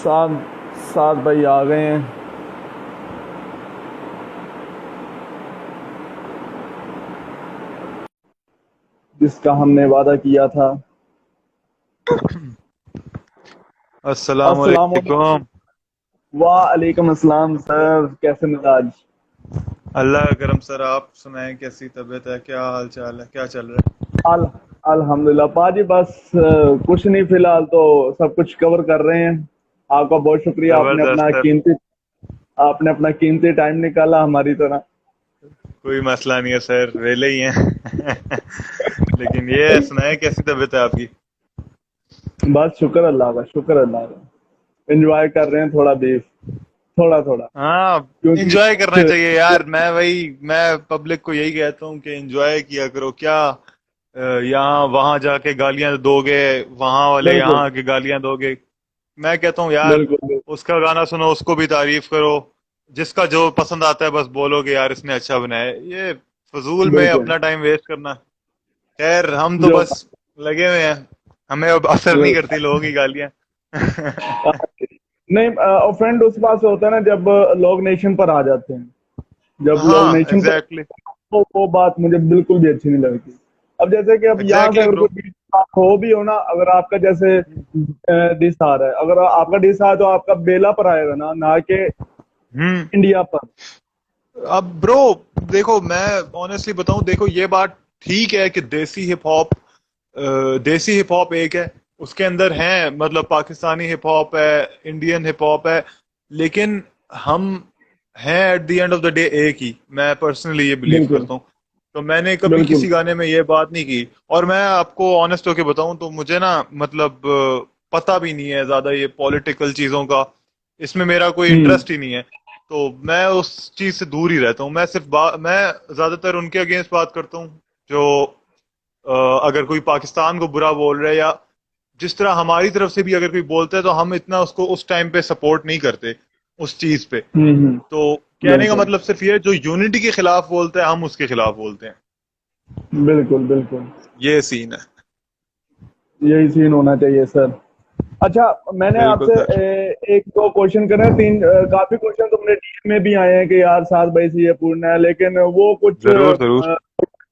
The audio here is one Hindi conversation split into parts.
साथ साथ भाई आ गए हैं। जिसका हमने वादा किया था। अस्सलाम अस्सलाम वालेकुम। वालेकुम। वालेकुम अस्सलाम सर, कैसे मिजाज? अल्लाह का करम सर, आप सुनाएं कैसी तबीयत है, क्या हाल चाल है, क्या चल रहा है? अल अल्हम्दुलिल्लाह पाजी, बस कुछ नहीं, फिलहाल तो सब कुछ कवर कर रहे हैं। आपका बहुत शुक्रिया, जबरदस्त सर। आपने अपना कीमती टाइम निकाला हमारी तरह। कोई मसला नहीं है सर, वेले ही हैं। लेकिन ये सुनाएं कैसी तबीयत है आपकी? बस शुक्र अल्लाह का, शुक्र अल्लाह का। एंजॉय कर रहे हैं थोड़ा भी, थोड़ा थोड़ा, हाँ, क्योंकि एंजॉय करना चाहिए यार। मैं पब्लिक को यही कहता हूँ कि एंजॉय किया करो। क्या यहाँ वहां जाके गालियां दोगे, वहां वाले बिल्कुल यहाँ आके गालियां दोगे? मैं कहता हूँ यार, बिल्कुल बिल्कुल उसका गाना सुनो, उसको भी तारीफ करो। जिसका जो पसंद आता है बस बोलो कि यार इसने अच्छा बनाया है। ये फजूल में बिल्कुल। अपना टाइम वेस्ट करना। खैर, हम तो जो बस लगे हुए हैं। हमें अब असर नहीं करती लोगों की गालियां। नहीं, ऑफेंड उस बात से होता है ना, जब लोग नेशन पर आ जाते हैं। जब लोग हाँ, नेशन पर, एग्जैक्टली। तो वो बात मुझे बिल्कुल भी अच्छी नहीं लगती। अब जैसे कि अब यहाँ से एग्जैक्टली अगर ब्रो। कोई डिस हो भी हो ना, अगर आपका जैसे डिस आ रहा है, अगर आपका डिस आया तो आपका बेला पर आएगा ना, ना कि हम्म। इंडिया पर। अब ब्रो, देखो मैं ऑनेस्टली बताऊं, देखो ये बात ठीक है कि देसी हिप हॉप एक है। उसके अंदर है मतलब पाकिस्तानी हिप हॉप है, इंडियन हिप हॉप है। लेकिन हम हैं at the end of the day एक ही। मैं पर्सनली ये बिलीव बिल्कुल करता हूँ। तो मैंने कभी बिल्कुल। किसी गाने में ये बात नहीं की। और मैं आपको ऑनेस्ट होके बताऊं तो मुझे ना मतलब पता भी नहीं है ज्यादा ये पॉलिटिकल चीजों का। इसमें मेरा कोई हम्म इंटरेस्ट ही नहीं है। तो मैं उस चीज से दूर ही रहता हूँ। मैं ज्यादातर उनके अगेंस्ट बात करता हूँ जो अगर कोई पाकिस्तान को बुरा बोल रहा है, या जिस तरह हमारी तरफ से भी अगर कोई बोलता है तो हम इतना उसको उस टाइम पे सपोर्ट नहीं करते उस चीज पे। तो कहने का बिल्कुल मतलब सिर्फ ये, जो यूनिटी के खिलाफ बोलते हैं हम उसके खिलाफ बोलते हैं। बिल्कुल बिल्कुल। ये सीन है। यही सीन होना चाहिए सर। अच्छा, मैंने बिल्कुल आपसे सर। एक दो क्वेश्चन करे हैं, काफी क्वेश्चन तो मेरे डीएम में भी आए हैं कि यार सात भाई से ये पूछना है, लेकिन वो कुछ जरूर जरूर।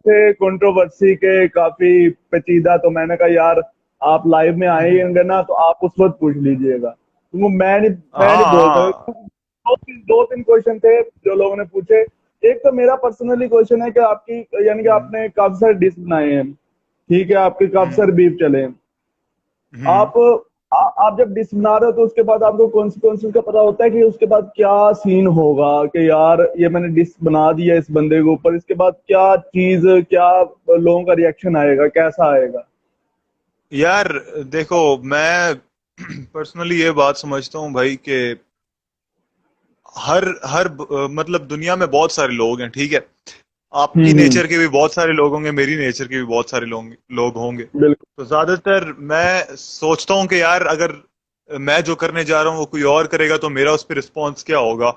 थे कंट्रोवर्सी के, काफी पेचीदा। तो मैंने कहा यार, आप लाइव में आएंगे ना तो आप उस वक्त पूछ लीजिएगा, तो मैं नहीं हाँ बोल हाँ। सकता। दो तीन क्वेश्चन थे जो लोगों ने पूछे। एक तो मेरा पर्सनली क्वेश्चन है कि आपकी, यानी कि हम्म आपने काफी सारे डिश बनाए हैं, ठीक है, आपके काफी हम्म सारे बीफ चले हैं। हम्म। आप आप जब डिश बना रहे हो तो उसके बाद आपको कॉन्सिक्वेंसेस का पता होता है कि उसके बाद क्या सीन होगा, कि यार ये मैंने डिश बना दिया इस बंदे के ऊपर, इसके बाद क्या चीज, क्या लोगों का रिएक्शन आएगा, कैसा आएगा? यार देखो, मैं पर्सनली ये बात समझता हूँ भाई कि हर हर मतलब दुनिया में बहुत सारे लोग हैं, ठीक है। आपकी हम्म। नेचर के भी बहुत सारे लोग होंगे, मेरी नेचर के भी बहुत सारे लोग लोग होंगे। बिल्कुल तो ज्यादातर मैं सोचता हूँ कि यार अगर मैं जो करने जा रहा हूँ वो कोई और करेगा तो मेरा उस पर रिस्पॉन्स क्या होगा।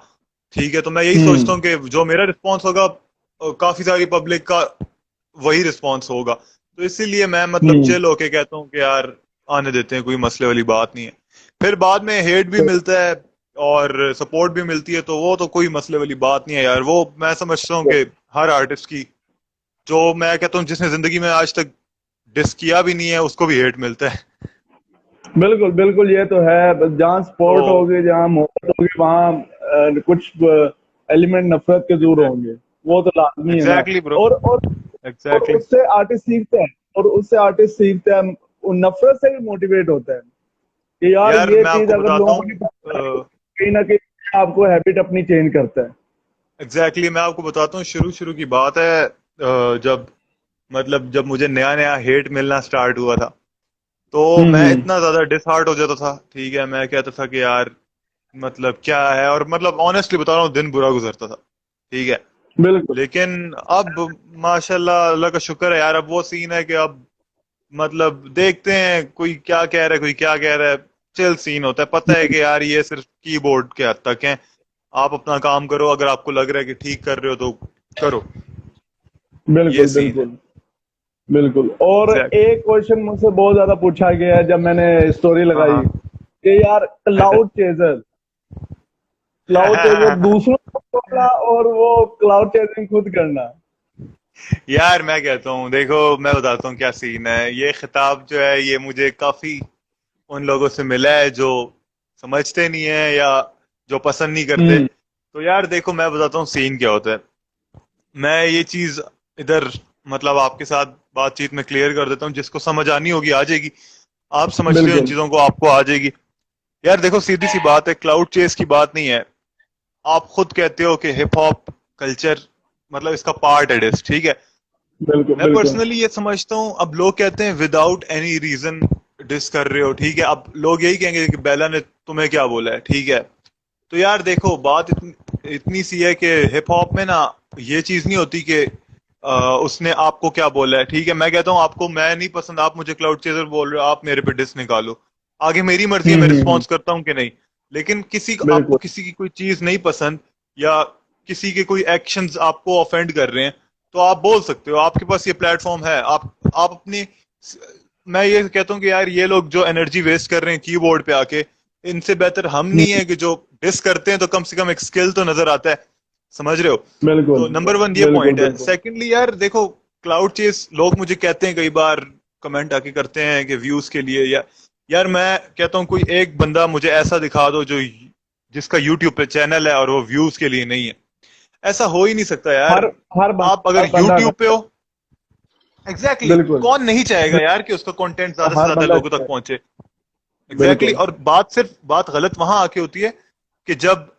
ठीक है, तो मैं यही सोचता हम्म हूँ कि जो मेरा रिस्पॉन्स होगा काफी सारी पब्लिक का वही रिस्पॉन्स होगा। तो इसीलिए मैं मतलब हम्म। चिल होके कहता हूँ कि यार आने देते हैं, कोई मसले वाली बात नहीं है। फिर बाद में हेट भी मिलता है और सपोर्ट भी मिलती है, तो वो तो कोई मसले वाली बात नहीं है यार। वो मैं समझता हूँ कि हर आर्टिस्ट की, जो मैं कहता हूँ जिसने जिंदगी में आज तक डिस किया भी नहीं है उसको भी हेट मिलता है। बिल्कुल बिल्कुल, ये तो है। बस जहाँ तो स्पोर्ट होगी, जहाँ मोहब्बत होगी, वहाँ कुछ एलिमेंट नफरत के जरूर होंगे। वो तो लाजमी है ना। Exactly bro. और और और एग्जैक्टली। उससे आर्टिस्ट सीखते हैं, और उससे आर्टिस्ट सीखते हैं, वो नफरत से भी मोटिवेट होता है कि यार यार ये मैं चीज आपको अगर बताता लोगों को नहीं हूँ, पता चलेगी, कहीं ना कहीं आपको हैबिट अपनी चेंज करता है। एग्जैक्टली मैं आपको बताता हूँ, शुरू शुरू की बात है। जब मतलब जब मुझे नया नया हेट मिलना स्टार्ट हुआ था, तो मैं हम्म। इतना ज्यादा डिसहार्ट हो जाता था। ठीक है, मैं कहता था कि यार मतलब क्या है, और मतलब ऑनेस्टली बता रहा हूँ दिन बुरा गुजरता था। ठीक है। बिल्कुल लेकिन अब माशाल्लाह अल्लाह का शुक्र है यार, अब वो सीन है कि अब मतलब देखते हैं कोई क्या कह रहा है, कोई क्या कह रहा है। चिल सीन होता है, पता है कि यार ये सिर्फ कीबोर्ड के हद तक है। आप अपना काम करो, अगर आपको लग रहा है कि ठीक कर रहे हो तो करो। ये बिल्कुल सीन है। बिल्कुल बिल्कुल। और एग्जैक्टली। एक क्वेश्चन मुझसे बहुत ज्यादा पूछा गया है जब मैंने स्टोरी हाँ लगाई, हाँ। कि यार क्लाउड चेजर दूसरों को पकड़ा और वो क्लाउड चेजिंग खुद करना। यार मैं कहता हूँ, देखो मैं बताता हूँ क्या सीन है। ये खिताब जो है ये मुझे काफी उन लोगों से मिला है जो समझते नहीं है या जो पसंद नहीं करते। हम्म। तो यार देखो मैं बताता हूँ सीन क्या होता है। मैं ये चीज इधर मतलब आपके साथ बातचीत में क्लियर कर देता हूँ, जिसको समझ आनी होगी आ जाएगी। आप समझते हो इन बिल्कुल। चीजों को, आपको आ जाएगी। यार देखो सीधी सी बात है, क्लाउड चेस की बात नहीं है। आप खुद कहते हो कि हिप हॉप कल्चर मतलब इसका पार्ट है डिस, ठीक है। बिल्कुल। मैं बिल्कुल। पर्सनली ये समझता हूँ, अब लोग कहते हैं विदाउट एनी रीजन डिस कर रहे हो, ठीक है। अब लोग यही कहेंगे कि बेला ने तुम्हें क्या बोला है, ठीक है। तो यार देखो बात इतनी सी है कि हिप हॉप में ना ये चीज नहीं होती कि उसने आपको क्या बोला है, ठीक है। मैं कहता हूँ आपको मैं नहीं पसंद, आप मुझे क्लाउड चेजर बोल रहे हो, आप मेरे पे डिस निकालो। आगे मेरी मर्जी है मैं हम्म। रिस्पॉन्स करता हूँ कि नहीं। लेकिन किसी को आपको बिल्कुल। किसी की कोई चीज नहीं पसंद या किसी के कोई एक्शंस आपको ऑफेंड कर रहे हैं, तो आप बोल सकते हो, आपके पास ये प्लेटफॉर्म है। आप अपनी, मैं ये कहता हूँ कि यार ये लोग जो एनर्जी वेस्ट कर रहे हैं कीबोर्ड पे आके, इनसे बेहतर हम नहीं हम्म। है कि जो डिस करते हैं तो कम से कम एक स्किल तो नजर आता है। समझ रहे हो। बिल्कुल। तो नंबर वन ये बिल्कुल। पॉइंट है। बिल्कुल। सेकेंडली यार देखो, क्लाउड चेस लोग मुझे कहते हैं कई बार, कमेंट आके करते हैं कि व्यूज के लिए, या यार मैं कहता हूँ कोई एक बंदा मुझे ऐसा दिखा दो जो जिसका यूट्यूब पे चैनल है और वो व्यूज के लिए नहीं है। ऐसा हो ही नहीं सकता यार। हर हर आप अगर हर बंदा यूट्यूब पे करता हो, है। एग्जैक्टली बिल्कुल। कौन नहीं चाहेगा यार कि उसका कंटेंट ज्यादा से हर ज्यादा बंदा लोगों करता तक है। पहुंचे। एग्जैक्टली बिल्कुल। और बात गलत वहां आके होती है कि जब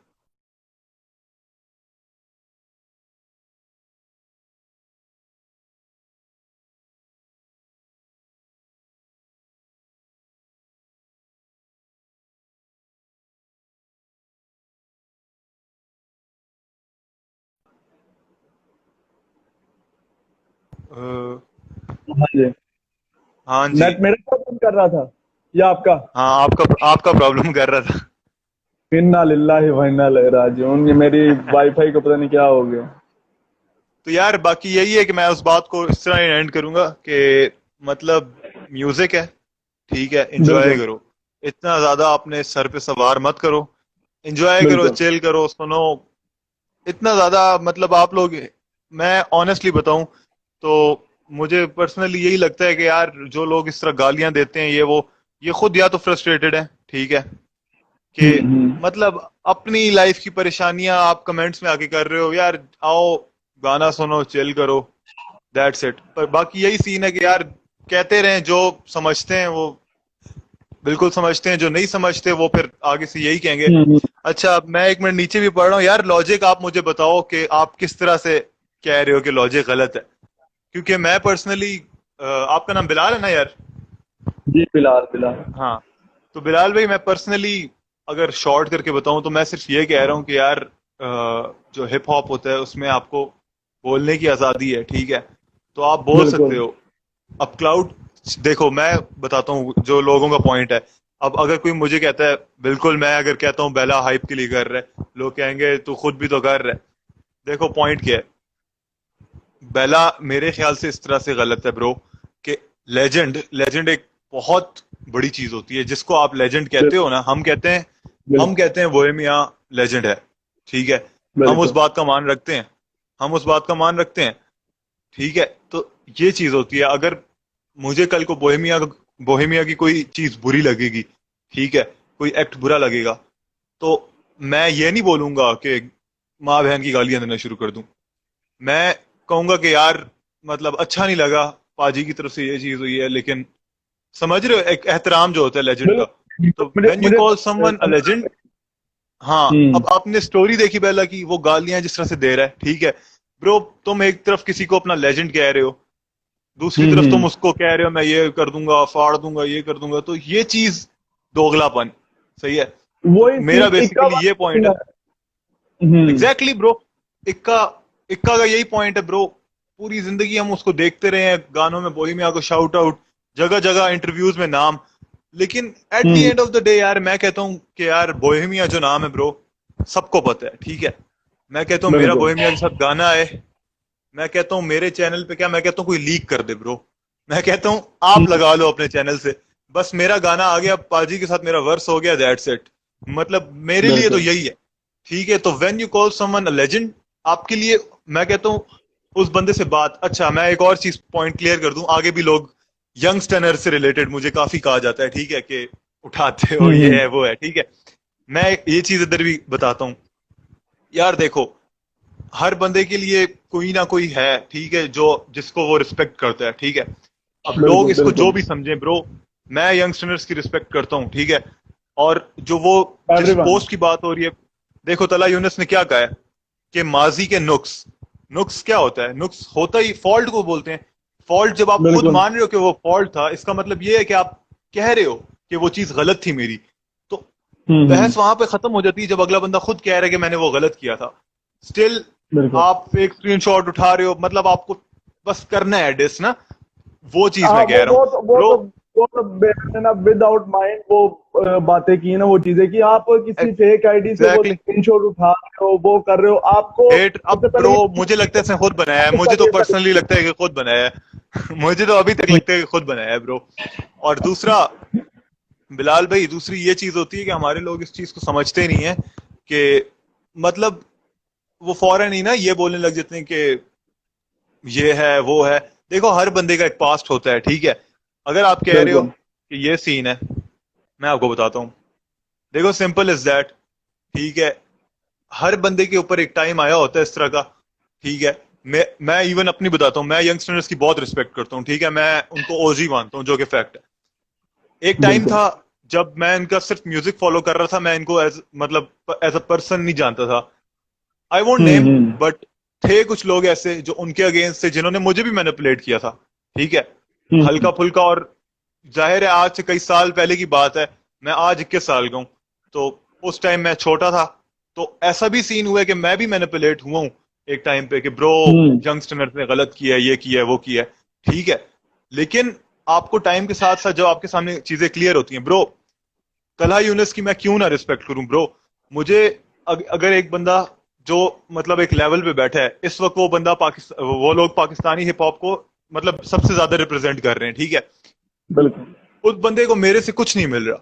हाँ जी। हाँ जी। नेट मेरे साथ बंद कर रहा था या आपका? हाँ आपका आपका प्रॉब्लम कर रहा था। इन्ना लिल्लाहि व इन्ना इलैहि राजिऊन। ये मेरी वाईफाई को पता नहीं क्या हो गया। तो यार बाकी यही है कि मैं उस बात को इस तरह एंड करूंगा कि मतलब म्यूजिक है, ठीक है, एंजॉय बिल्कुल। करो। इतना ज्यादा अपने सर पे सवार मत करो। एंजॉय करो, बिल्कुल। चिल करो, सुनो। इतना ज्यादा मतलब आप लोग, मैं ऑनेस्टली बताऊं तो मुझे पर्सनली यही लगता है कि यार जो लोग इस तरह गालियां देते हैं ये खुद या तो फ्रस्ट्रेटेड है, ठीक है, कि हम्म। मतलब अपनी लाइफ की परेशानियां आप कमेंट्स में आके कर रहे हो। यार आओ गाना सुनो, चिल करो, दैट्स इट। पर बाकी यही सीन है कि यार कहते रहें, जो समझते हैं वो बिल्कुल समझते हैं, जो नहीं समझते वो फिर आगे से यही कहेंगे। हम्म। अच्छा मैं एक मिनट नीचे भी पढ़ रहा हूँ यार, लॉजिक आप मुझे बताओ कि आप किस तरह से कह रहे हो कि लॉजिक गलत है। क्योंकि मैं पर्सनली, आपका नाम बिलाल है ना यार? जी बिलाल बिलाल। हाँ। तो बिलाल भाई मैं पर्सनली अगर शॉर्ट करके बताऊं तो मैं सिर्फ ये कह रहा हूँ कि यार जो हिप हॉप होता है उसमें आपको बोलने की आजादी है, ठीक है। तो आप बोल सकते बिल्कुल। हो। अब क्लाउड, देखो मैं बताता हूँ जो लोगों का पॉइंट है। अब अगर कोई मुझे कहता है, बिल्कुल मैं अगर कहता हूँ बेला हाइप के लिए कर रहा है, लोग कहेंगे तू खुद भी तो कर रहा है। देखो पॉइंट क्या है, बेला मेरे ख्याल से इस तरह से गलत है ब्रो कि लेजेंड लेजेंड एक बहुत बड़ी चीज होती है। जिसको आप लेजेंड कहते हो बिल्कुल। ना, हम बिल्कुल। कहते हैं बोहेमिया लेजेंड है, ठीक है। हम उस बिल्कुल। बात का मान रखते हैं, हम उस बात का मान रखते हैं, ठीक है। तो ये चीज होती है, अगर मुझे कल को बोहेमिया की कोई चीज बुरी लगेगी, ठीक है, कोई एक्ट बुरा लगेगा, तो मैं ये नहीं बोलूंगा कि माँ बहन की गालियां देना शुरू कर दूं। मैं कहूंगा कि यार मतलब अच्छा नहीं लगा, पाजी की तरफ से ये चीज हुई है, लेकिन समझ रहे हो एक एहतराम जो होता है लेजेंड का। बिल्कुल। तो मुझे व्हेन यू मुझे कॉल समवन अ लेजेंड, हाँ। हम्म। अब आपने स्टोरी देखी बेला की, वो गालियां जिस तरह से दे रहा है, ठीक है। ब्रो तुम एक तरफ किसी को अपना लेजेंड कह रहे हो, दूसरी तरफ तुम हम्म। उसको कह रहे हो मैं ये कर दूंगा, फाड़ दूंगा, ये कर दूंगा, तो ये चीज दोगलापन, सही है। तो वही मेरा सीन इक्का बेसिकली ये वाला पॉइंट सीन है। है। हम्म। Exactly bro. इक्का इक्का का यही पॉइंट है ब्रो। पूरी जिंदगी हम उसको देखते रहे हैं, गानों में बोहेमिया को शाउट आउट, जगह जगह इंटरव्यूज में नाम। लेकिन at the hmm. End of the day यार मैं कहता हूँ कि यार बोहेमिया जो नाम है ब्रो, सबको पता है, ठीक है। मैं कहता हूँ मेरा बिल्कुल। बोहेमिया के साथ गाना है, मैं कहता हूँ मेरे चैनल पे क्या, मैं कहता हूँ कोई लीक कर दे ब्रो। मैं कहता हूँ आप हम्म। लगा लो अपने चैनल से, बस मेरा गाना आ गया, पाजी के साथ मेरा वर्स हो गया, दैट्स इट। मतलब मेरे लिए तो बिल्कुल। यही है। ठीक है, तो when you call someone a legend, आपके लिए मैं कहता हूँ उस बंदे से बात। अच्छा, मैं एक और चीज पॉइंट क्लियर कर दूं, आगे भी लोग यंगस्टनर से रिलेटेड मुझे काफी कहा जाता है, ठीक है, कि उठाते हो, ये हम्म। है वो है, ठीक है। मैं ये चीज इधर भी बताता हूँ। यार देखो, हर बंदे के लिए कोई ना कोई है, ठीक है, जो जिसको वो रिस्पेक्ट करता है, ठीक है। अब लोग बिल्कुल इसको जो बिल्कुल। भी समझे ब्रो, मैं यंगस्टर्स की रिस्पेक्ट करता हूँ, ठीक है। और जो वो जिस एवरीवन। पोस्ट की बात हो रही है, देखो तला यूनुस ने क्या कहा है कि माजी के नुक्स, नुक्स क्या होता है? नुक्स होता ही फॉल्ट को बोलते हैं। फॉल्ट जब आप खुद बिल्कुल। मान रहे हो कि वो फॉल्ट था, इसका मतलब ये है कि आप कह रहे हो कि वो चीज गलत थी मेरी। तो हम्म। बहस वहां पे खत्म हो जाती है जब अगला बंदा खुद कह रहा है कि मैंने वो गलत किया था। स्टिल बिल्कुल। आप फेक स्क्रीनशॉट उठा रहे हो, मतलब आपको बस करना है डिस ना। वो चीज हाँ, मैं कह रहा हूँ ब्रो। वो तो ना विदाउट माइंड वो बातें की ना, वो चीजें कि आप किसी फेक आईडी से वो एग्जैक्टली। स्क्रीनशॉट उठा रहे हो, वो कर रहे हो, आपको हेट अब सबसे पहले ब्रो, ये मुझे लगता है इसने खुद बनाया है, आपके मुझे साथ तो ये सारी पर्सनली लगता है कि खुद बनाया है। मुझे तो अभी तक लगता है कि खुद बनाया है ब्रो। और दूसरा, बिलाल भाई, दूसरी ये चीज होती है कि हमारे लोग इस चीज को समझते नहीं है कि मतलब वो फौरन ही ना ये बोलने लग जाते हैं कि ये है वो है। देखो, हर बंदे का एक पास्ट होता है, ठीक है। अगर आप कह रहे हो बिल्कुल। कि ये सीन है, मैं आपको बताता हूँ। देखो, सिंपल इज दैट, ठीक है। हर बंदे के ऊपर एक टाइम आया होता है इस तरह का, ठीक है। मैं इवन अपनी बताता हूँ, मैं यंगस्टर्स की बहुत रिस्पेक्ट करता हूँ, ठीक है, मैं उनको ओजी मानता हूँ, जो कि फैक्ट है। एक टाइम बिल्कुल। था जब मैं इनका सिर्फ म्यूजिक फॉलो कर रहा था, मैं इनको एज मतलब एज अ पर्सन नहीं जानता था। I won't name, hmm. But थे कुछ लोग ऐसे जो उनके अगेंस्ट थे, जिन्होंने मुझे भी मैनिपुलेट किया था, ठीक है, हम्म। हल्का फुल्का। और जाहिर है आज से कई साल पहले की बात है, मैं आज 21 साल का हूं, तो उस टाइम मैं छोटा था। तो ऐसा भी सीन हुआ है कि मैं भी मैनिपुलेट हुआ हूं एक टाइम पे, कि ब्रो हम्म। यंगस्टर ने गलत किया है, ये किया है, वो किया है, ठीक है। लेकिन आपको टाइम के साथ साथ जब आपके सामने चीजें क्लियर होती हैं ब्रो, तलहा यूनिस की मैं क्यों ना रिस्पेक्ट करूं ब्रो। मुझे अगर एक बंदा जो मतलब एक लेवल पे बैठा है इस वक्त, वो बंदा पाकिस्तान, वो लोग पाकिस्तानी हिप हॉप को मतलब सबसे ज्यादा रिप्रेजेंट कर रहे हैं, ठीक है। बिल्कुल उस बंदे को मेरे से कुछ नहीं मिल रहा,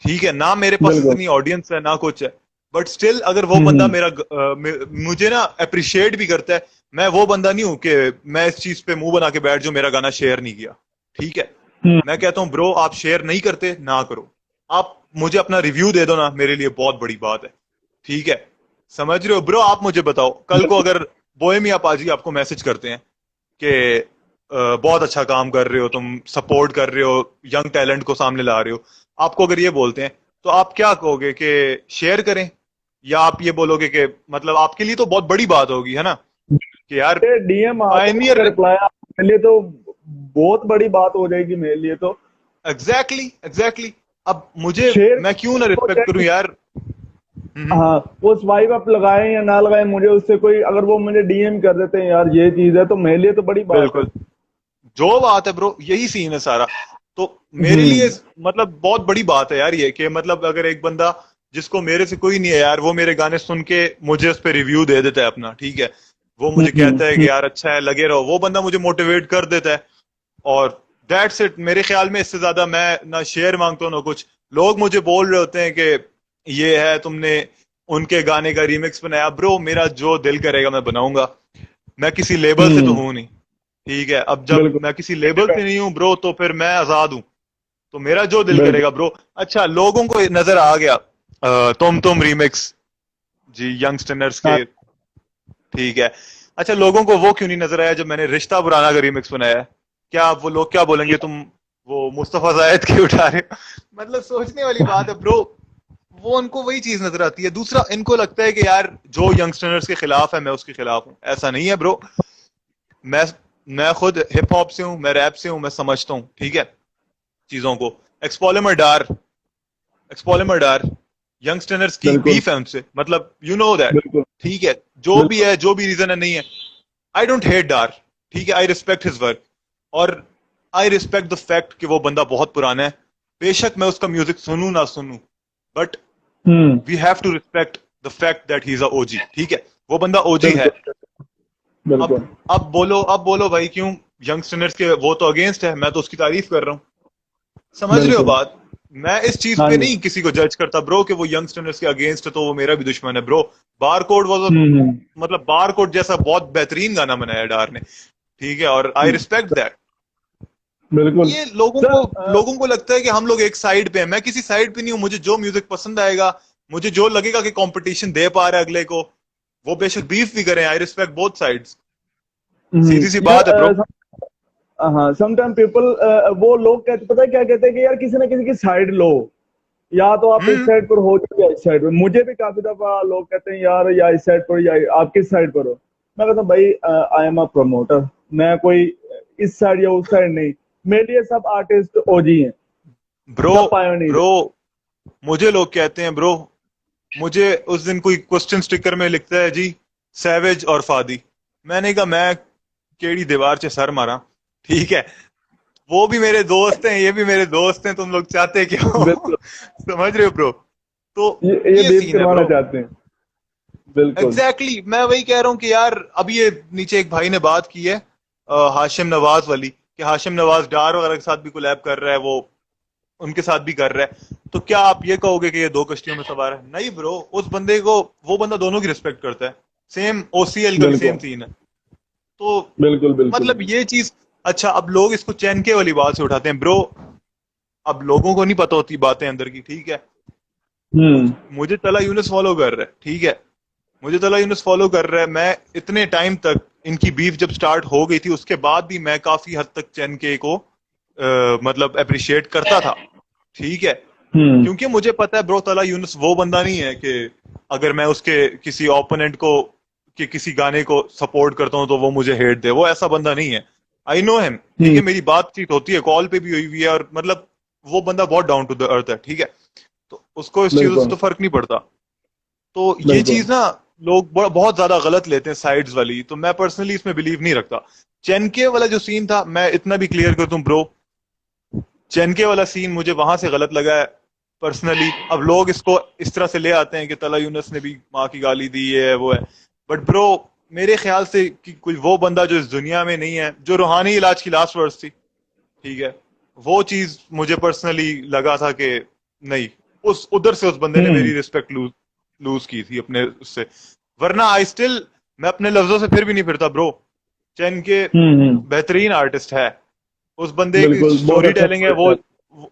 ठीक है, ना मेरे पास बिल्कुल। इतनी ऑडियंस है ना कुछ है। बट स्टिल अगर वो बंदा हम्म। मुझे ना अप्रिशिएट भी करता है, मैं वो बंदा नहीं हूं कि मैं इस चीज पे मुंह बना के बैठ जो मेरा गाना शेयर नहीं किया, ठीक है। मैं हम्म। कहता हूं ब्रो, आप शेयर नहीं करते ना करो, आप मुझे अपना रिव्यू दे दो ना, मेरे लिए बहुत बड़ी बात है, ठीक है। समझ रहे हो ब्रो? आप मुझे बताओ, कल को बिल्कुल। अगर बोहेमिया पाजी आपको मैसेज करते हैं कि बहुत अच्छा काम कर रहे हो, तुम सपोर्ट कर रहे हो, यंग टैलेंट को सामने ला रहे हो, आपको अगर ये बोलते हैं, तो आप क्या कहोगे कि शेयर करें, या आप ये बोलोगे कि मतलब आपके लिए तो बहुत बड़ी बात होगी, है ना, कि यार डीएम आ गया, उसका पायनियर। रिप्लाई मेरे लिए तो बहुत बड़ी बात हो जाएगी मेरे लिए तो। Exactly exactly. अब मुझे, शेयर मैं क्यों ना हो रिस्पेक्ट करूं जाएगी। यार। हाँ, वो स्वाइप अप लगाए या ना लगाए, मुझे उससे कोई, अगर वो मुझे डीएम कर देते हैं यार ये चीज है, तो मेरे लिए तो बड़ी बात है। बिल्कुल, जो बात है ब्रो, यही सीन है सारा। तो मेरे लिए हम्म। मतलब बहुत बड़ी बात है यार ये, कि मतलब अगर एक बंदा जिसको मेरे से कोई नहीं है यार, वो मेरे गाने सुन के मुझे उस पर रिव्यू दे देता है अपना, ठीक है, वो मुझे कहता है हम्म। कि यार अच्छा है, लगे रहो, वो बंदा मुझे मोटिवेट कर देता है। और दैट्स इट। मेरे ख्याल में इससे ज्यादा मैं ना शेयर मांगता हूँ ना कुछ। लोग मुझे बोल रहे होते हैं कि ये है, तुमने उनके गाने का रीमिक्स बनाया, ब्रो मेरा जो दिल करेगा मैं बनाऊंगा। मैं किसी लेबल से तो हम्म। हूं नहीं, ठीक है। अब जब बिल्कुल मैं किसी लेबल से नहीं हूं ब्रो, तो फिर मैं आजाद हूं, तो मेरा जो दिल बिल्कुल। करेगा ब्रो। अच्छा, लोगों को नजर आ गया तुम रीमिक्स, जी यंगस्टर्स हाँ। के, ठीक है। अच्छा, लोगों को वो क्यों नहीं नजर आया जब मैंने रिश्ता पुराना का रीमिक्स बनाया है? क्या वो लोग क्या बोलेंगे, तुम वो मुस्तफा जायद के उठा रहे हो? मतलब सोचने वाली बात है ब्रो। वो उनको वही चीज नजर आती है। दूसरा, इनको लगता है कि यार जो यंगस्टर्स के खिलाफ है मैं उसके खिलाफ हूं। ऐसा नहीं है ब्रो। मैं मैं खुद हिप हॉप से हूं, मैं रैप से हूं, मैं समझता हूं, ठीक है, चीजों को। एक्सपोलिमर डार, एक्सपोलिमर डार, यंगस्टर्स की बिल्कुल बीफ है उनसे, मतलब यू नो दैट, बिल्कुल। ठीक है। जो भी बिल्कुल। है, जो भी रीजन है, नहीं है, आई डोंट हेट डार, ठीक है, आई रिस्पेक्ट हिज वर्क। और आई रिस्पेक्ट द फैक्ट कि वो बंदा बहुत पुराना है। बेशक मैं उसका म्यूजिक सुनूं ना सुनूं, but hmm. We have to respect the fact that he is a OG, ठीक है, वो बंदा ओजी है। बिल्कुल अब बिल्कुल। अब बोलो, अब बोलो भाई, क्यों यंगस्टर्स के वो तो अगेंस्ट है, मैं तो उसकी तारीफ कर रहा हूँ। समझ रहे हो बिल्कुल। बात? मैं इस चीज हाँ पे जी। नहीं किसी को जज करता ब्रो कि वो यंगस्टर्स के अगेंस्ट है तो वो मेरा भी दुश्मन है ब्रो। बार कोड वॉज, हम्म। मतलब बार कोड जैसा बहुत बेहतरीन गाना बनाया डार ने, ठीक है, और आई रिस्पेक्ट दैट। बिल्कुल। ये सर लोगों को लगता है कि हम लोग एक साइड पे हैं। मैं किसी साइड पे नहीं हूं। मुझे जो म्यूजिक पसंद आएगा, मुझे जो लगेगा कि कंपटीशन दे पा रहा है अगले को, वो बेशक बीफ भी करें, आई रिस्पेक्ट बोथ साइड्स। सीधी सी बात है ब्रो। यार हाँ, समटाइम पीपल, वो लोग कहते, पता है क्या कहते हैं कि यार किसी ना किसी की साइड लो, या तो आप इस हम्म। साइड पर हो या इस साइड पर। मुझे भी काफी दफा लोग कहते हैं यार या इस साइड पर या आप किस साइड पर हो। मैं कहता हूँ भाई, आई एम अ प्रमोटर, मैं कोई इस साइड या उस साइड नहीं। मेरे लिए सब आर्टिस्ट ओजी हैं, ब्रो सब पायोनीर ब्रो मुझे लोग कहते हैं ब्रो, मुझे उस दिन कोई क्वेश्चन स्टिकर में लिखता है जी सैवेज और फादी। मैंने कहा मैं केड़ी दीवार से सर मारा, ठीक है। वो भी मेरे दोस्त हैं, ये भी मेरे दोस्त हैं, तुम लोग चाहते क्या हैं। हो? बिल्कुल। समझ रहे हो ब्रो? तो ये ये बीफ सीन है करवाना ब्रो। चाहते हैं। बिल्कुल। एग्जैक्टली exactly, मैं वही कह रहा हूँ कि यार अभी ये नीचे एक भाई ने बात की है, हाशिम नवाज वाली, कि हाशिम नवाज डार वगैरह के साथ भी कोलैब कर रहा है, वो उनके साथ भी कर रहा है। तो क्या आप ये कहोगे कि ये दो कश्तियों में सवार है? नहीं ब्रो, उस बंदे को, वो बंदा दोनों की रिस्पेक्ट करता है। सेम ओसीएल का भी सेम बिल्कुल। सीन है। तो बिल्कुल। बिल्कुल। मतलब ये चीज, अच्छा अब लोग इसको चैनके वाली बात से उठाते हैं ब्रो। अब लोगों को नहीं पता होती बातें अंदर की, ठीक है। हम्म। मुझे तला यूनुस फॉलो कर रहा है, ठीक है, मुझे तला यूनुस फॉलो कर रहा है। मैं इतने टाइम तक, इनकी बीफ जब स्टार्ट हो गई थी उसके बाद भी मैं काफी हद तक चैनके को मतलब अप्रिशिएट करता था, ठीक है। हम्म। क्योंकि मुझे पता है ब्रो तला यूनुस वो बंदा नहीं है कि अगर मैं उसके किसी ओपोनेंट को, कि किसी गाने को सपोर्ट करता हूं तो वो मुझे हेट दे। वो ऐसा बंदा नहीं है। आई नो हिम, ठीक है, हम्म। मेरी बातचीत होती है, कॉल पे भी हुई हुई है, और मतलब वो बंदा बहुत डाउन टू द अर्थ है, ठीक है। तो उसको इस चीजों से बिल्कुल। तो फर्क नहीं पड़ता। तो ये बिल्कुल। चीज ना लोग बहुत ज्यादा गलत लेते हैं साइड्स वाली, तो मैं पर्सनली इसमें बिलीव नहीं रखता। चेनके वाला जो सीन था, मैं इतना भी क्लियर कर दूं ब्रो, चेनके वाला सीन मुझे वहां से गलत लगा है पर्सनली। अब लोग इसको इस तरह से ले आते हैं कि तला यूनस ने भी माँ की गाली दी है, वो है। बट ब्रो मेरे ख्याल से कि कोई वो बंदा जो इस दुनिया में नहीं है, जो रूहानी इलाज की लास्ट वर्ड्स थी, ठीक है, वो चीज मुझे पर्सनली लगा था कि नहीं, उस उधर से उस बंदे ने हम्म। मेरी रिस्पेक्ट लूज लूज की थी अपने उससे। वरना आई स्टिल, मैं अपने लफ्जों से फिर भी नहीं फिरता ब्रो। चैन के हम्म। बेहतरीन आर्टिस्ट है, उस बंदे की बिल्कुल, बहुत स्टोरी अच्छा टेलिंग है वो, प्रोडक्ट है।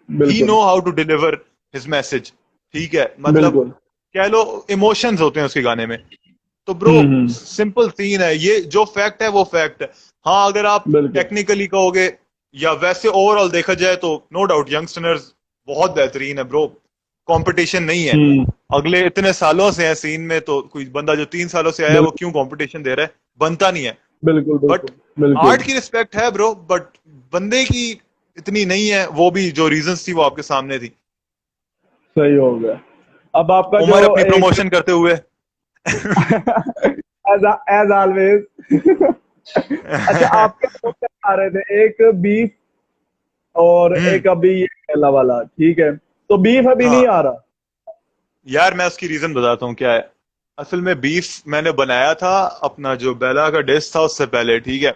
ही बिल्कुल। Know how to deliver his message, ठीक है। मतलब बिल्कुल। कह लो इमोशंस होते हैं उसके गाने में। तो ब्रो हम्म। सिंपल सीन है, ये जो फैक्ट है वो फैक्ट है। हाँ अगर आप बिल्कुल। टेक्निकली कहोगे या वैसे ओवरऑल देखा जाए तो नो डाउट यंगस्टर्स बहुत बेहतरीन है ब्रो, कंपटीशन नहीं है। हम्म। अगले इतने सालों से है सीन में, तो कोई बंदा जो 3 सालों से आया है वो बिल्कुल। क्यों कंपटीशन दे रहा है? बनता नहीं है। बिल्कुल। बट बिल्कुल। बिल्कुल। आर्ट की रिस्पेक्ट है ब्रो, बट बंदे की इतनी नहीं है। वो भी जो रीजंस थी वो आपके सामने थी। सही हो गया। अब आपका जो उमर अपनी एक प्रमोशन करते हुए एज ऑलवेज। अच्छा, आपके दो क्या आ रहे थे, एक बीफ और हम्म। एक अभी ये केला वाला, ठीक है। तो बीफ अभी नहीं हाँ आ रहा। यार मैं उसकी रीजन बताता हूँ क्या है। असल में बीफ मैंने बनाया था अपना जो बेला का डिश था उससे पहले, ठीक है।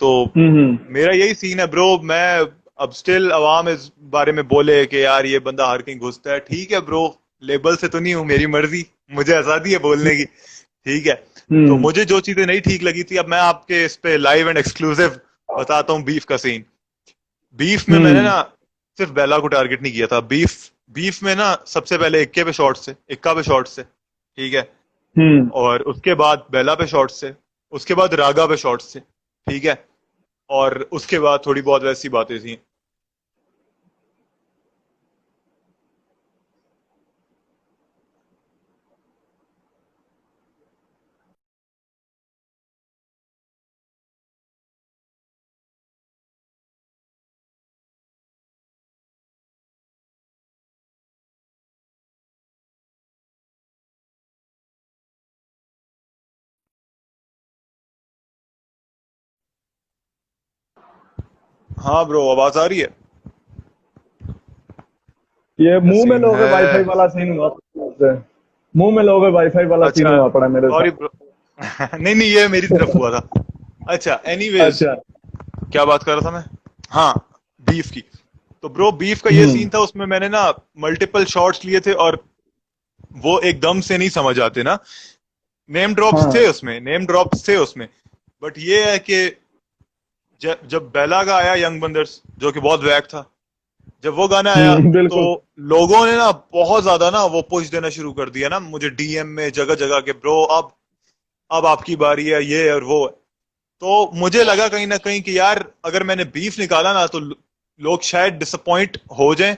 तो हम्म। मेरा यही सीन है ब्रो। मैं अब स्टिल अवाम इस बारे में बोले कि यार ये बंदा हर कहीं घुसता है, ठीक है ब्रो, लेबल से तो नहीं हूँ, मेरी मर्जी, मुझे आजादी है बोलने की, ठीक है। तो हम्म। मुझे जो चीजें नहीं ठीक लगी थी, अब मैं आपके इस पे लाइव एंड एक्सक्लूसिव बताता हूँ बीफ का सीन। बीफ में मैंने हम्म। ना सिर्फ बेला को टारगेट नहीं किया था। बीफ बीफ में ना सबसे पहले इक्के पे शॉट से, इक्का पे शॉट से, ठीक है, हम्म। और उसके बाद बेला पे शॉट से, उसके बाद रागा पे शॉट से, ठीक है, और उसके बाद थोड़ी बहुत वैसी बातें थी। हाँ ब्रो आवाज आ रही है? ये क्या मुंह में सीन लोगे वाईफाई है? वाला सीन हुआ पड़ा। मुंह में लोगे वाईफाई वाला सीन अच्छा हुआ पड़ा मेरे सॉरी साथ। ब्रो। नहीं नहीं ये मेरी तरफ हुआ था। अच्छा एनीवेज, अच्छा। क्या बात कर रहा था मैं? हाँ बीफ की। तो ब्रो बीफ का ये हम्म। सीन था, उसमें मैंने ना मल्टीपल शॉट्स लिए थे और वो एकदम से नहीं समझ आते ना। हाँ। नेम ड्रॉप्स थे उसमें। बट ये है कि जब बेला का आया यंग बंदर्स, जो कि बहुत वैक था, जब वो गाना आया तो बिल्कुल। लोगों ने ना बहुत ज्यादा ना वो पुश देना शुरू कर दिया ना मुझे डीएम में जगह जगह के, ब्रो अब आपकी बारी है, ये और वो है। तो मुझे लगा कहीं ना कहीं कि यार अगर मैंने बीफ निकाला ना तो लोग शायद डिसअपॉइंट हो जाएं।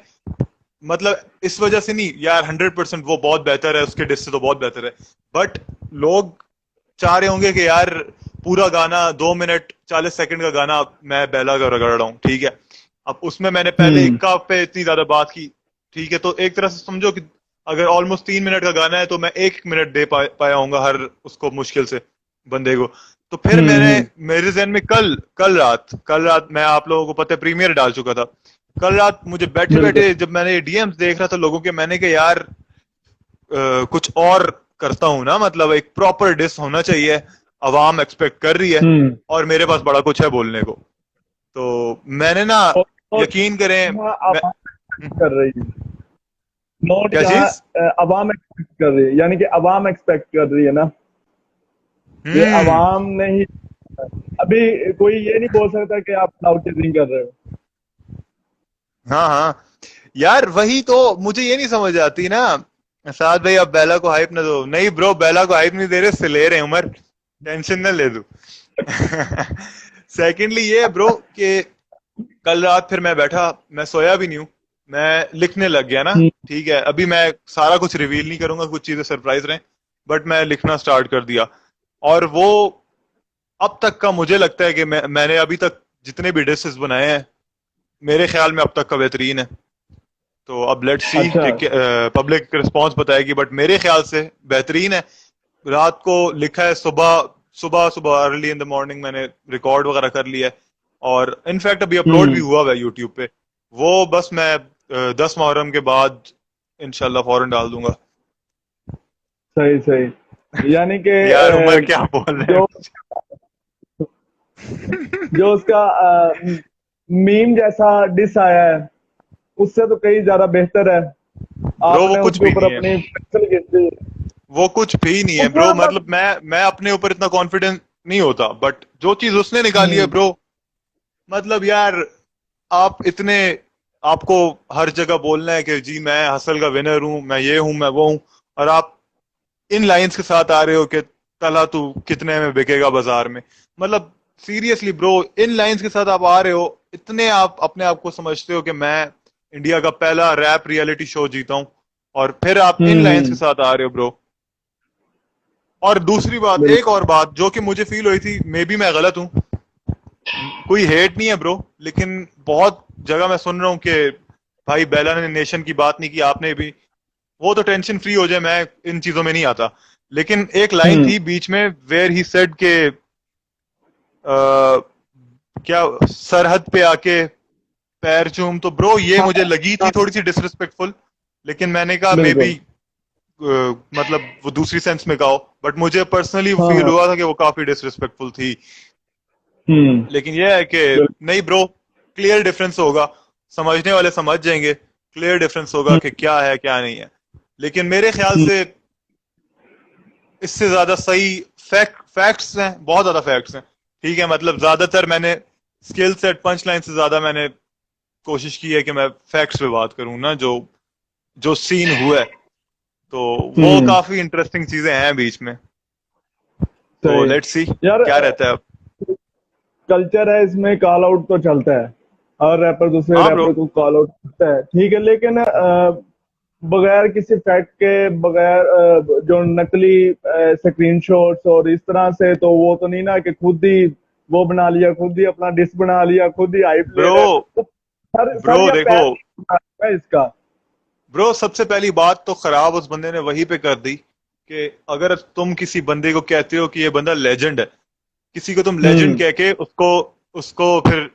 मतलब इस वजह से नहीं यार, 100% वो बहुत बेहतर है, उसके डिस से तो बहुत बेहतर है। बट लोग चाह रहे होंगे कि यार पूरा गाना 2 मिनट 40 सेकंड का गाना मैं बेला का रगड़ रहा हूँ, ठीक है। अब उसमें मैंने पहले हम्म। इक्का पे इतनी ज्यादा बात की, ठीक है, तो एक तरह से समझो कि अगर ऑलमोस्ट 3 मिनट का गाना है तो मैं 1 मिनट दे पाया हूंगा हर उसको मुश्किल से बंदे को। तो फिर मैंने हम्म। मेरे जहन में कल रात मैं आप लोगों को पता है प्रीमियर डाल चुका था। कल रात मुझे बैठे बिल्कुल। बैठे जब मैंने डीएम्स देख रहा था लोगों के, मैंने कहा यार कुछ और करता हूं ना, मतलब एक प्रॉपर डिस होना चाहिए, अवाम एक्सपेक्ट कर रही है हम्म। और मेरे पास बड़ा कुछ है बोलने को। तो मैंने ना, और यकीन करें, यहाँ मैं आवाम कर रही है, नोट क्या यहाँ चीज? अवाम एक्सपेक्ट कर रही है, यानी कि अवाम एक्सपेक्ट कर रही है ना। ये हम्म। अवाम ने ही, अभी कोई ये नहीं बोल सकता कि आप क्लाउड चेजिंग कर रहे हो। हाँ हाँ, यार वही तो मुझे ये नहीं समझ आती ना। साथ भाई अब बेला को हाइप ना दो, नहीं ब्रो बेला को हाइप नहीं दे रहे, से ले रहे हैं उमर, टेंशन ना ले दो। सेकेंडली ये है ब्रो कि कल रात फिर मैं बैठा, मैं सोया भी नहीं हूं, मैं लिखने लग गया ना। हम्म। ठीक है, अभी मैं सारा कुछ रिवील नहीं करूंगा, कुछ चीजें सरप्राइज रहे, बट मैं लिखना स्टार्ट कर दिया। और वो अब तक का मुझे लगता है कि मैंने अभी तक जितने भी डिशेस बनाए हैं, मेरे ख्याल में अब तक का बेहतरीन है। तो अब लेट्स सी अच्छा। कि पब्लिक रिस्पॉन्स बताएगी, बट मेरे ख्याल से बेहतरीन है। रात को लिखा है, सुबह सुबह सुबह अर्ली इन द मॉर्निंग मैंने रिकॉर्ड वगैरह कर लिया है, और इनफैक्ट अभी अपलोड भी हम्म। हुआ हुआ है यूट्यूब पे। वो बस मैं 10 मुहर्रम के बाद इंशाल्लाह फौरन डाल दूंगा। सही सही, यानी कि यार उमर क्या बोल रहे जो हैं? जो उसका मीम जैसा डिस आया है, उससे तो कहीं ज्यादा बेहतर है। ब्रो वो आपने कुछ उसके भी ऊपर नहीं है, अपनी पेंसिल खींच दी। वो कुछ भी नहीं है ब्रो। उसमें बस। मतलब मैं अपने ऊपर इतना कॉन्फिडेंट नहीं होता, बट जो चीज उसने निकाली है हम्म। ब्रो, मतलब यार आप इतने, आपको हर जगह बोलना है कि जी मैं हसल का विनर हूं, मैं ये हूं, मैं वो हूं, और आप इन लाइंस के साथ आ रहे हो कि तला तू कितने में बिकेगा बाजार में। मतलब सीरियसली ब्रो, इन लाइंस के साथ आप आ रहे हो, इतने आप अपने आप को समझते हो कि मैं इंडिया का पहला रैप रियलिटी शो जीता हूं, और फिर आप इन लाइंस के हम्म। साथ आ रहे हो ब्रो। और दूसरी बात, एक बिल्कुल। और बात जो कि मुझे फील हुई थी, मे बी मैं गलत हूं, कोई हेट नहीं है ब्रो, लेकिन बहुत जगह मैं सुन रहा हूं कि भाई बेला ने नेशन की बात नहीं की, आपने भी। वो तो टेंशन फ्री हो जाए, मैं इन चीजों में नहीं आता। लेकिन एक लाइन हम्म। थी बीच में वेयर ही सेड के क्या सरहद पे आके पैर चूम, तो ब्रो ये हाँ मुझे लगी थी हाँ। थोड़ी सी डिसरिस्पेक्टफुल। लेकिन मैंने कहा मे बी बिल्कुल। मतलब वो दूसरी सेंस में कहो, बट मुझे पर्सनली हाँ फील हाँ। हुआ था कि वो काफी डिसरिस्पेक्टफुल थी। हम्म। लेकिन ये है कि बिल्कुल। नहीं ब्रो, क्लियर डिफरेंस होगा, समझने वाले समझ जाएंगे, क्लियर डिफरेंस होगा कि क्या है क्या नहीं है। लेकिन मेरे ख्याल हम्म। से इससे ज्यादा सही फैक्ट्स हैं, बहुत ज्यादा फैक्ट्स हैं। ठीक है, मतलब ज्यादातर मैंने स्किल सेट पंच लाइन से ज्यादा मैंने कोशिश की है कि मैं फैक्ट्स पे बात करूं ना, जो जो सीन हुआ है। तो वो हम्म। काफी इंटरेस्टिंग चीजें हैं बीच में। तो सही। लेट्स सी यार, क्या रहता है अब। कल्चर है इसमें, कॉल आउट तो चलता है। हर रैपर दूसरे हाँ ब्रो। रैपर को कॉल आउट करता है, ठीक है, लेकिन बगैर किसी फैक्ट के, बगैर जो नकली स्क्रीनशॉट्स और इस तरह से, तो वो तो नहीं ना कि खुद ही वो बना लिया, खुद ही अपना डिस बना लिया, खुद ही हाइप ले ब्रो रहे हैं। तो सर ब्रो सर या देखो, पैर है इसका। ब्रो सबसे पहली बात तो खराब उस बंदे ने वहीं पे कर दी कि अगर तुम किसी बंदे को कहते हो कि ये बंदा लेजेंड है, किसी को तुम लेजेंड हम्म। कह के उसको उसको फिर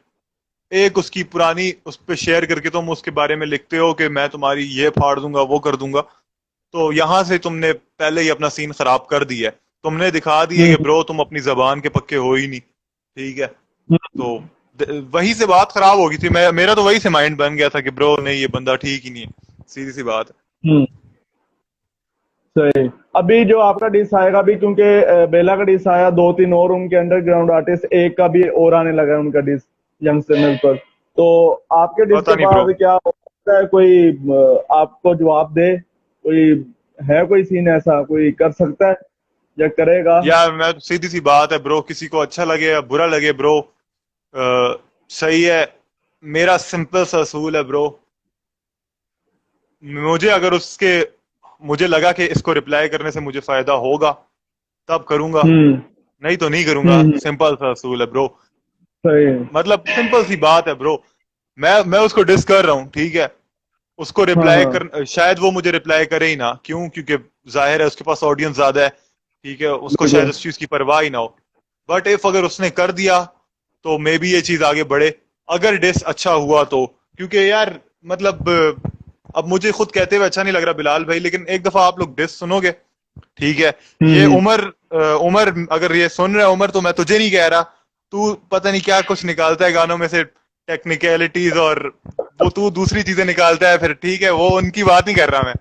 एक उसकी पुरानी उस पे शेयर करके तुम उसके बारे में लिखते हो कि मैं तुम्हारी ये फाड़ दूंगा वो कर दूंगा, तो यहां से तुमने पहले ही अपना सीन खराब कर दिया है। तुमने दिखा दिया कि हम्म। ब्रो तुम अपनी जबान के पक्के हो ही नहीं, ठीक है। हम्म। तो वही से बात खराब हो गई थी। मेरा तो वही से माइंड बन गया था कि ब्रो नहीं, ये बंदा ठीक ही नहीं है, सीधी सी बात है। हम्म। सही। अभी जो आपका डिस आएगा अभी, क्योंकि बेला का डिस आया, दो तीन और उनके अंडरग्राउंड आर्टिस्ट, एक का भी और आने लगा है उनका डिस यंग चैनल पर। तो आपके डिस पता के नहीं ब्रो। बाद क्या हो सकता है, कोई आपको जवाब दे? कोई है, कोई सीन ऐसा कोई कर सकता है या करेगा? यार मैं सीधी सी बात है ब्रो, किसी को अच्छा लगे या बुरा लगे ब्रो, सही है। मेरा सिंपल सा असूल है ब्रो, मुझे अगर उसके मुझे लगा कि इसको रिप्लाई करने से मुझे फायदा होगा तब करूंगा, हम्म। नहीं तो नहीं करूंगा। हम्म। सिंपल सा असूल है ब्रो। सही है। मतलब सिंपल सी बात है ब्रो। मैं उसको डिस कर रहा हूँ, ठीक है, उसको हाँ रिप्लाई हाँ। कर, शायद वो मुझे रिप्लाई करे ही ना, क्यों? क्योंकि जाहिर है उसके पास ऑडियंस ज्यादा है, ठीक है, उसको शायद बिल्कुल। उस चीज की परवाह ही ना हो। बट इफ अगर उसने कर दिया तो मे बी ये चीज आगे बढ़े, अगर डिस अच्छा हुआ तो। क्योंकि यार मतलब अब मुझे खुद कहते हुए अच्छा नहीं लग रहा बिलाल भाई, लेकिन एक दफा आप लोग डिस सुनोगे, ठीक है, ये हम्म। उमर उमर अगर ये सुन रहा है उमर, तो मैं तुझे नहीं कह रहा, तू पता नहीं क्या कुछ निकालता है गानों में से, टेक्निकलिटीज, और वो तू दूसरी चीजें निकालता है फिर, ठीक है, वो उनकी बात नहीं कर रहा मैं,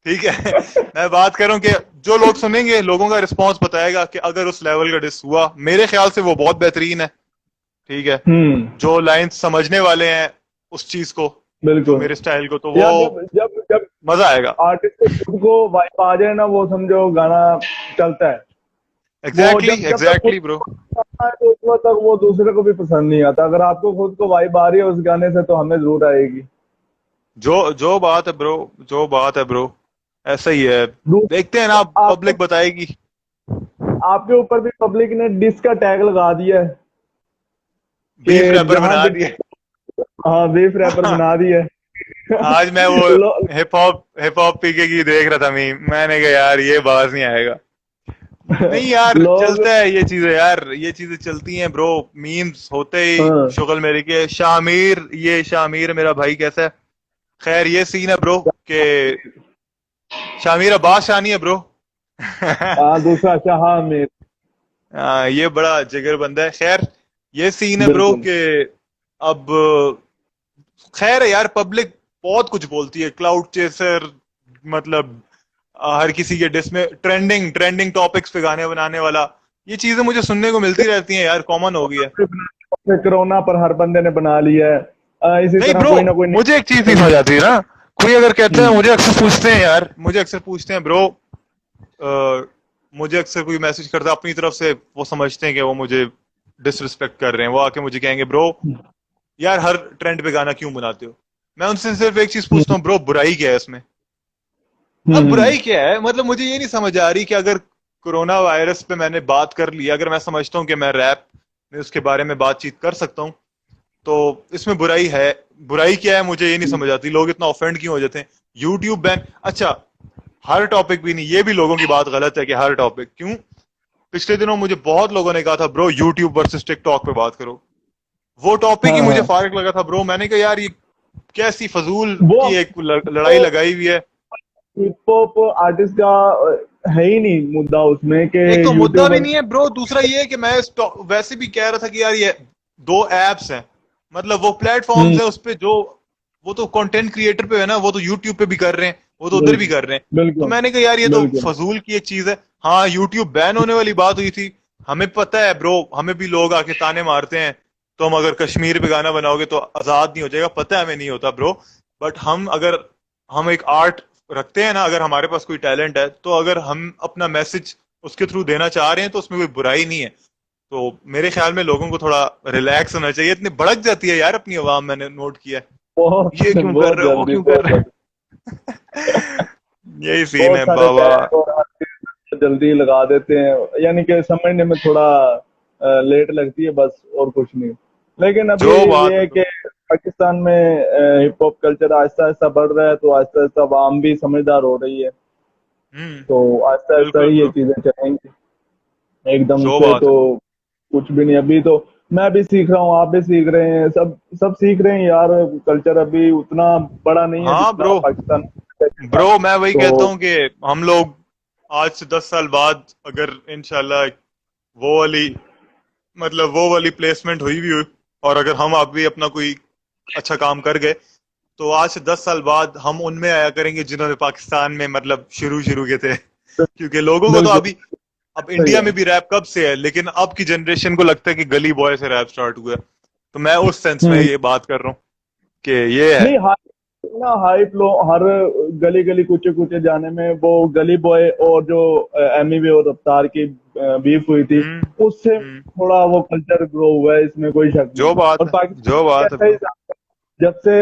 ठीक है। मैं बात कर रहा हूँ कि जो लोग सुनेंगे, लोगों का रिस्पॉन्स बताएगा कि अगर उस लेवल का डिस हुआ, मेरे ख्याल से वो बहुत बेहतरीन है, ठीक है। हम्म। जो लाइंस समझने वाले हैं उस चीज को, जो बिल्कुल। मेरे स्टाइल को, तो वो यार जब जब जब मजा आएगा। आर्टिस्ट को खुद को वाइब आ जाए ना, वो समझो गाना चलता है। वो एग्जैक्टली जब जब तक खुद एग्जैक्टली ब्रो। को आता है तो उस वक्त तक वो दूसरे को भी पसंद नहीं आता। अगर आपको खुद को वाइब आ रही है उस गाने से, तो हमें जरूर आएगी। जो जो बात है ब्रो, जो बात है ब्रो, ऐसा ही है। देखते हैं ना, आपके पब्लिक बताएगी। आपके ऊपर भी पब्लिक ने डिस का टैग लगा दिया है बीफ कि रैपर जहां बना भी। दिए। हाँ, बीफ रैपर बना दिया है। आज मैं वो लो, हिप हॉप पीके की देख रहा था मीम, मैंने कहा यार ये बात नहीं आएगा। नहीं यार, लोग। चलता है ये चीजें यार, ये चीजें चलती हैं ब्रो। मीम्स होते ही हाँ। शुगल मेरे के शामिर, ये शामिर मेरा भाई कैसा है। खैर ये सीन है ब्रो के शामिर अब्बास शानी है ब्रो। हाँ, दूसरा शाह में। ये बड़ा जिगर बंदा है। खैर ये सीन है ब्रो बिल्कुल। के अब खैर है यार, पब्लिक बहुत कुछ बोलती है, क्लाउड चेसर, मतलब हर किसी के डिस में ट्रेंडिंग ट्रेंडिंग टॉपिक्स पे गाने बनाने वाला, ये चीजें मुझे सुनने को मिलती रहती हैं यार, कॉमन हो गई है। कोरोना पर हर बंदे ने बना लिया है। इसी नहीं तरह ब्रो, कोई ना कोई मुझे एक चीज नहीं समझ आती है ना, कोई अगर कहते हैं, हम्म। मुझे अक्सर पूछते हैं यार, मुझे अक्सर पूछते हैं ब्रो, मुझे अक्सर कोई मैसेज करता है अपनी तरफ से, वो समझते हैं कि वो मुझे डिसरिस्पेक्ट कर रहे हैं, वो आके मुझे कहेंगे ब्रो यार हर ट्रेंड पे गाना क्यों बनाते हो। मैं उनसे सिर्फ एक चीज पूछता हूँ, ब्रो बुराई क्या है इसमें? अब हम्म। बुराई क्या है? मतलब मुझे ये नहीं समझ आ रही कि अगर कोरोना वायरस पे मैंने बात कर ली, अगर मैं समझता हूँ कि मैं रैप में उसके बारे में बातचीत कर सकता हूँ, तो इसमें बुराई है? बुराई क्या है मुझे ये नहीं समझ आती, लोग इतना ऑफेंड क्यों हो जाते हैं? यूट्यूब बैन, अच्छा हर टॉपिक भी नहीं, ये भी लोगों की बात गलत है कि हर टॉपिक क्यों। पिछले दिनों मुझे बहुत लोगों ने कहा था ब्रो यूट्यूब वर्सेस टिकटॉक पे बात करो, वो टॉपिक ही हाँ मुझे हाँ। फारिग लगा था ब्रो। मैंने कहा यार ये कैसी फजूल वो की एक लड़ाई लगाई हुई है। हिप हॉप आर्टिस्ट का है ही नहीं मुद्दा उसमें कि एक तो मुद्दा भी यूट्यूबर। नहीं है ब्रो, दूसरा ये है कि मैं वैसे भी कह रहा था कि यार ये दो एप्स हैं, मतलब वो प्लेटफॉर्म्स हम्म। हैं उस पे, जो वो तो कंटेंट क्रिएटर पे है ना, वो तो यूट्यूब पे भी कर रहे हैं, वो तो उधर भी बिल्कुल। कर रहे हैं। तो बिल्कुल। मैंने कहा यार ये तो बिल्कुल। फजूल की एक चीज है। हाँ यूट्यूब बैन होने वाली बात हुई थी, हमें पता है ब्रो, हमें भी लोग आके ताने मारते हैं, तुम अगर कश्मीर पे गाना बनाओगे तो आजाद नहीं हो जाएगा, पता है हमें नहीं होता ब्रो। बट हम अगर हम एक आर्ट रखते हैं ना, अगर हमारे पास कोई टैलेंट है, तो अगर हम अपना मैसेज उसके थ्रू देना चाह रहे हैं तो उसमें कोई बुराई नहीं है। तो मेरे ख्याल में लोगों को थोड़ा रिलैक्स होना चाहिए, इतनी भड़क जाती है यार अपनी आवाम, मैंने नोट किया बहुत है, ये क्यों कर बहुत रहे हो, वो जल्दी, क्यों कर बहुत रहे जल्दी। हो। यही सीन बहुत है सारे बाबा। टैग और हर चीज जल्दी लगा देते हैं, यानी कि समझने में थोड़ा लेट लगती है बस, और कुछ नहीं। लेकिन अभी जो बात ये है है ब्रो। कि पाकिस्तान में hip hop culture Aahista Aahista बढ़ रहा है, तो आहिस्ता आहिस्ता आवाम भी समझदार हो रही है। तो आहिस्ता आहिस्ता बिल्कुल ही ये ब्रो, चीजें चलेंगी। एकदम जो से बात तो है। कुछ भी नहीं। अभी तो मैं भी सीख रहा हूँ, आप भी सीख रहे हैं, सब सब सीख रहे हैं यार। कल्चर अभी उतना बड़ा नहीं है हाँ जितना ब्रो, पाकिस्तान में था। ब्रो मैं वही कहता तो हूँ कि हम लोग आज से 10 साल बाद अगर इंशाल्लाह वो वाली, मतलब वो वाली प्लेसमेंट हुई भी हुई, और अगर हम आप भी अपना कोई अच्छा काम कर गए तो आज से 10 साल बाद हम उनमें आया करेंगे जिन्होंने पाकिस्तान में मतलब शुरू शुरू के थे। क्योंकि लोगों को तो बिल्कुल अभी, अब सही इंडिया है। में भी रैप कब से है, लेकिन अब की जनरेशन को लगता है कि गली बॉय से रैप स्टार्ट हुआ है। तो मैं उस सेंस में हम्म। ये बात कर रहा हूँ कि ये है। नहीं, हाइप लो हर गली गली कूचे कूचे जाने में वो गली बॉय और जो एमी और रफ्तार की बीफ हुई थी, हम्म। उससे हम्म। थोड़ा वो कल्चर ग्रो हुआ है, इसमें कोई शक नहीं। जो बात और है, पाकिस्तान जो में बात है ऐसा ही ब्रो। था, जब से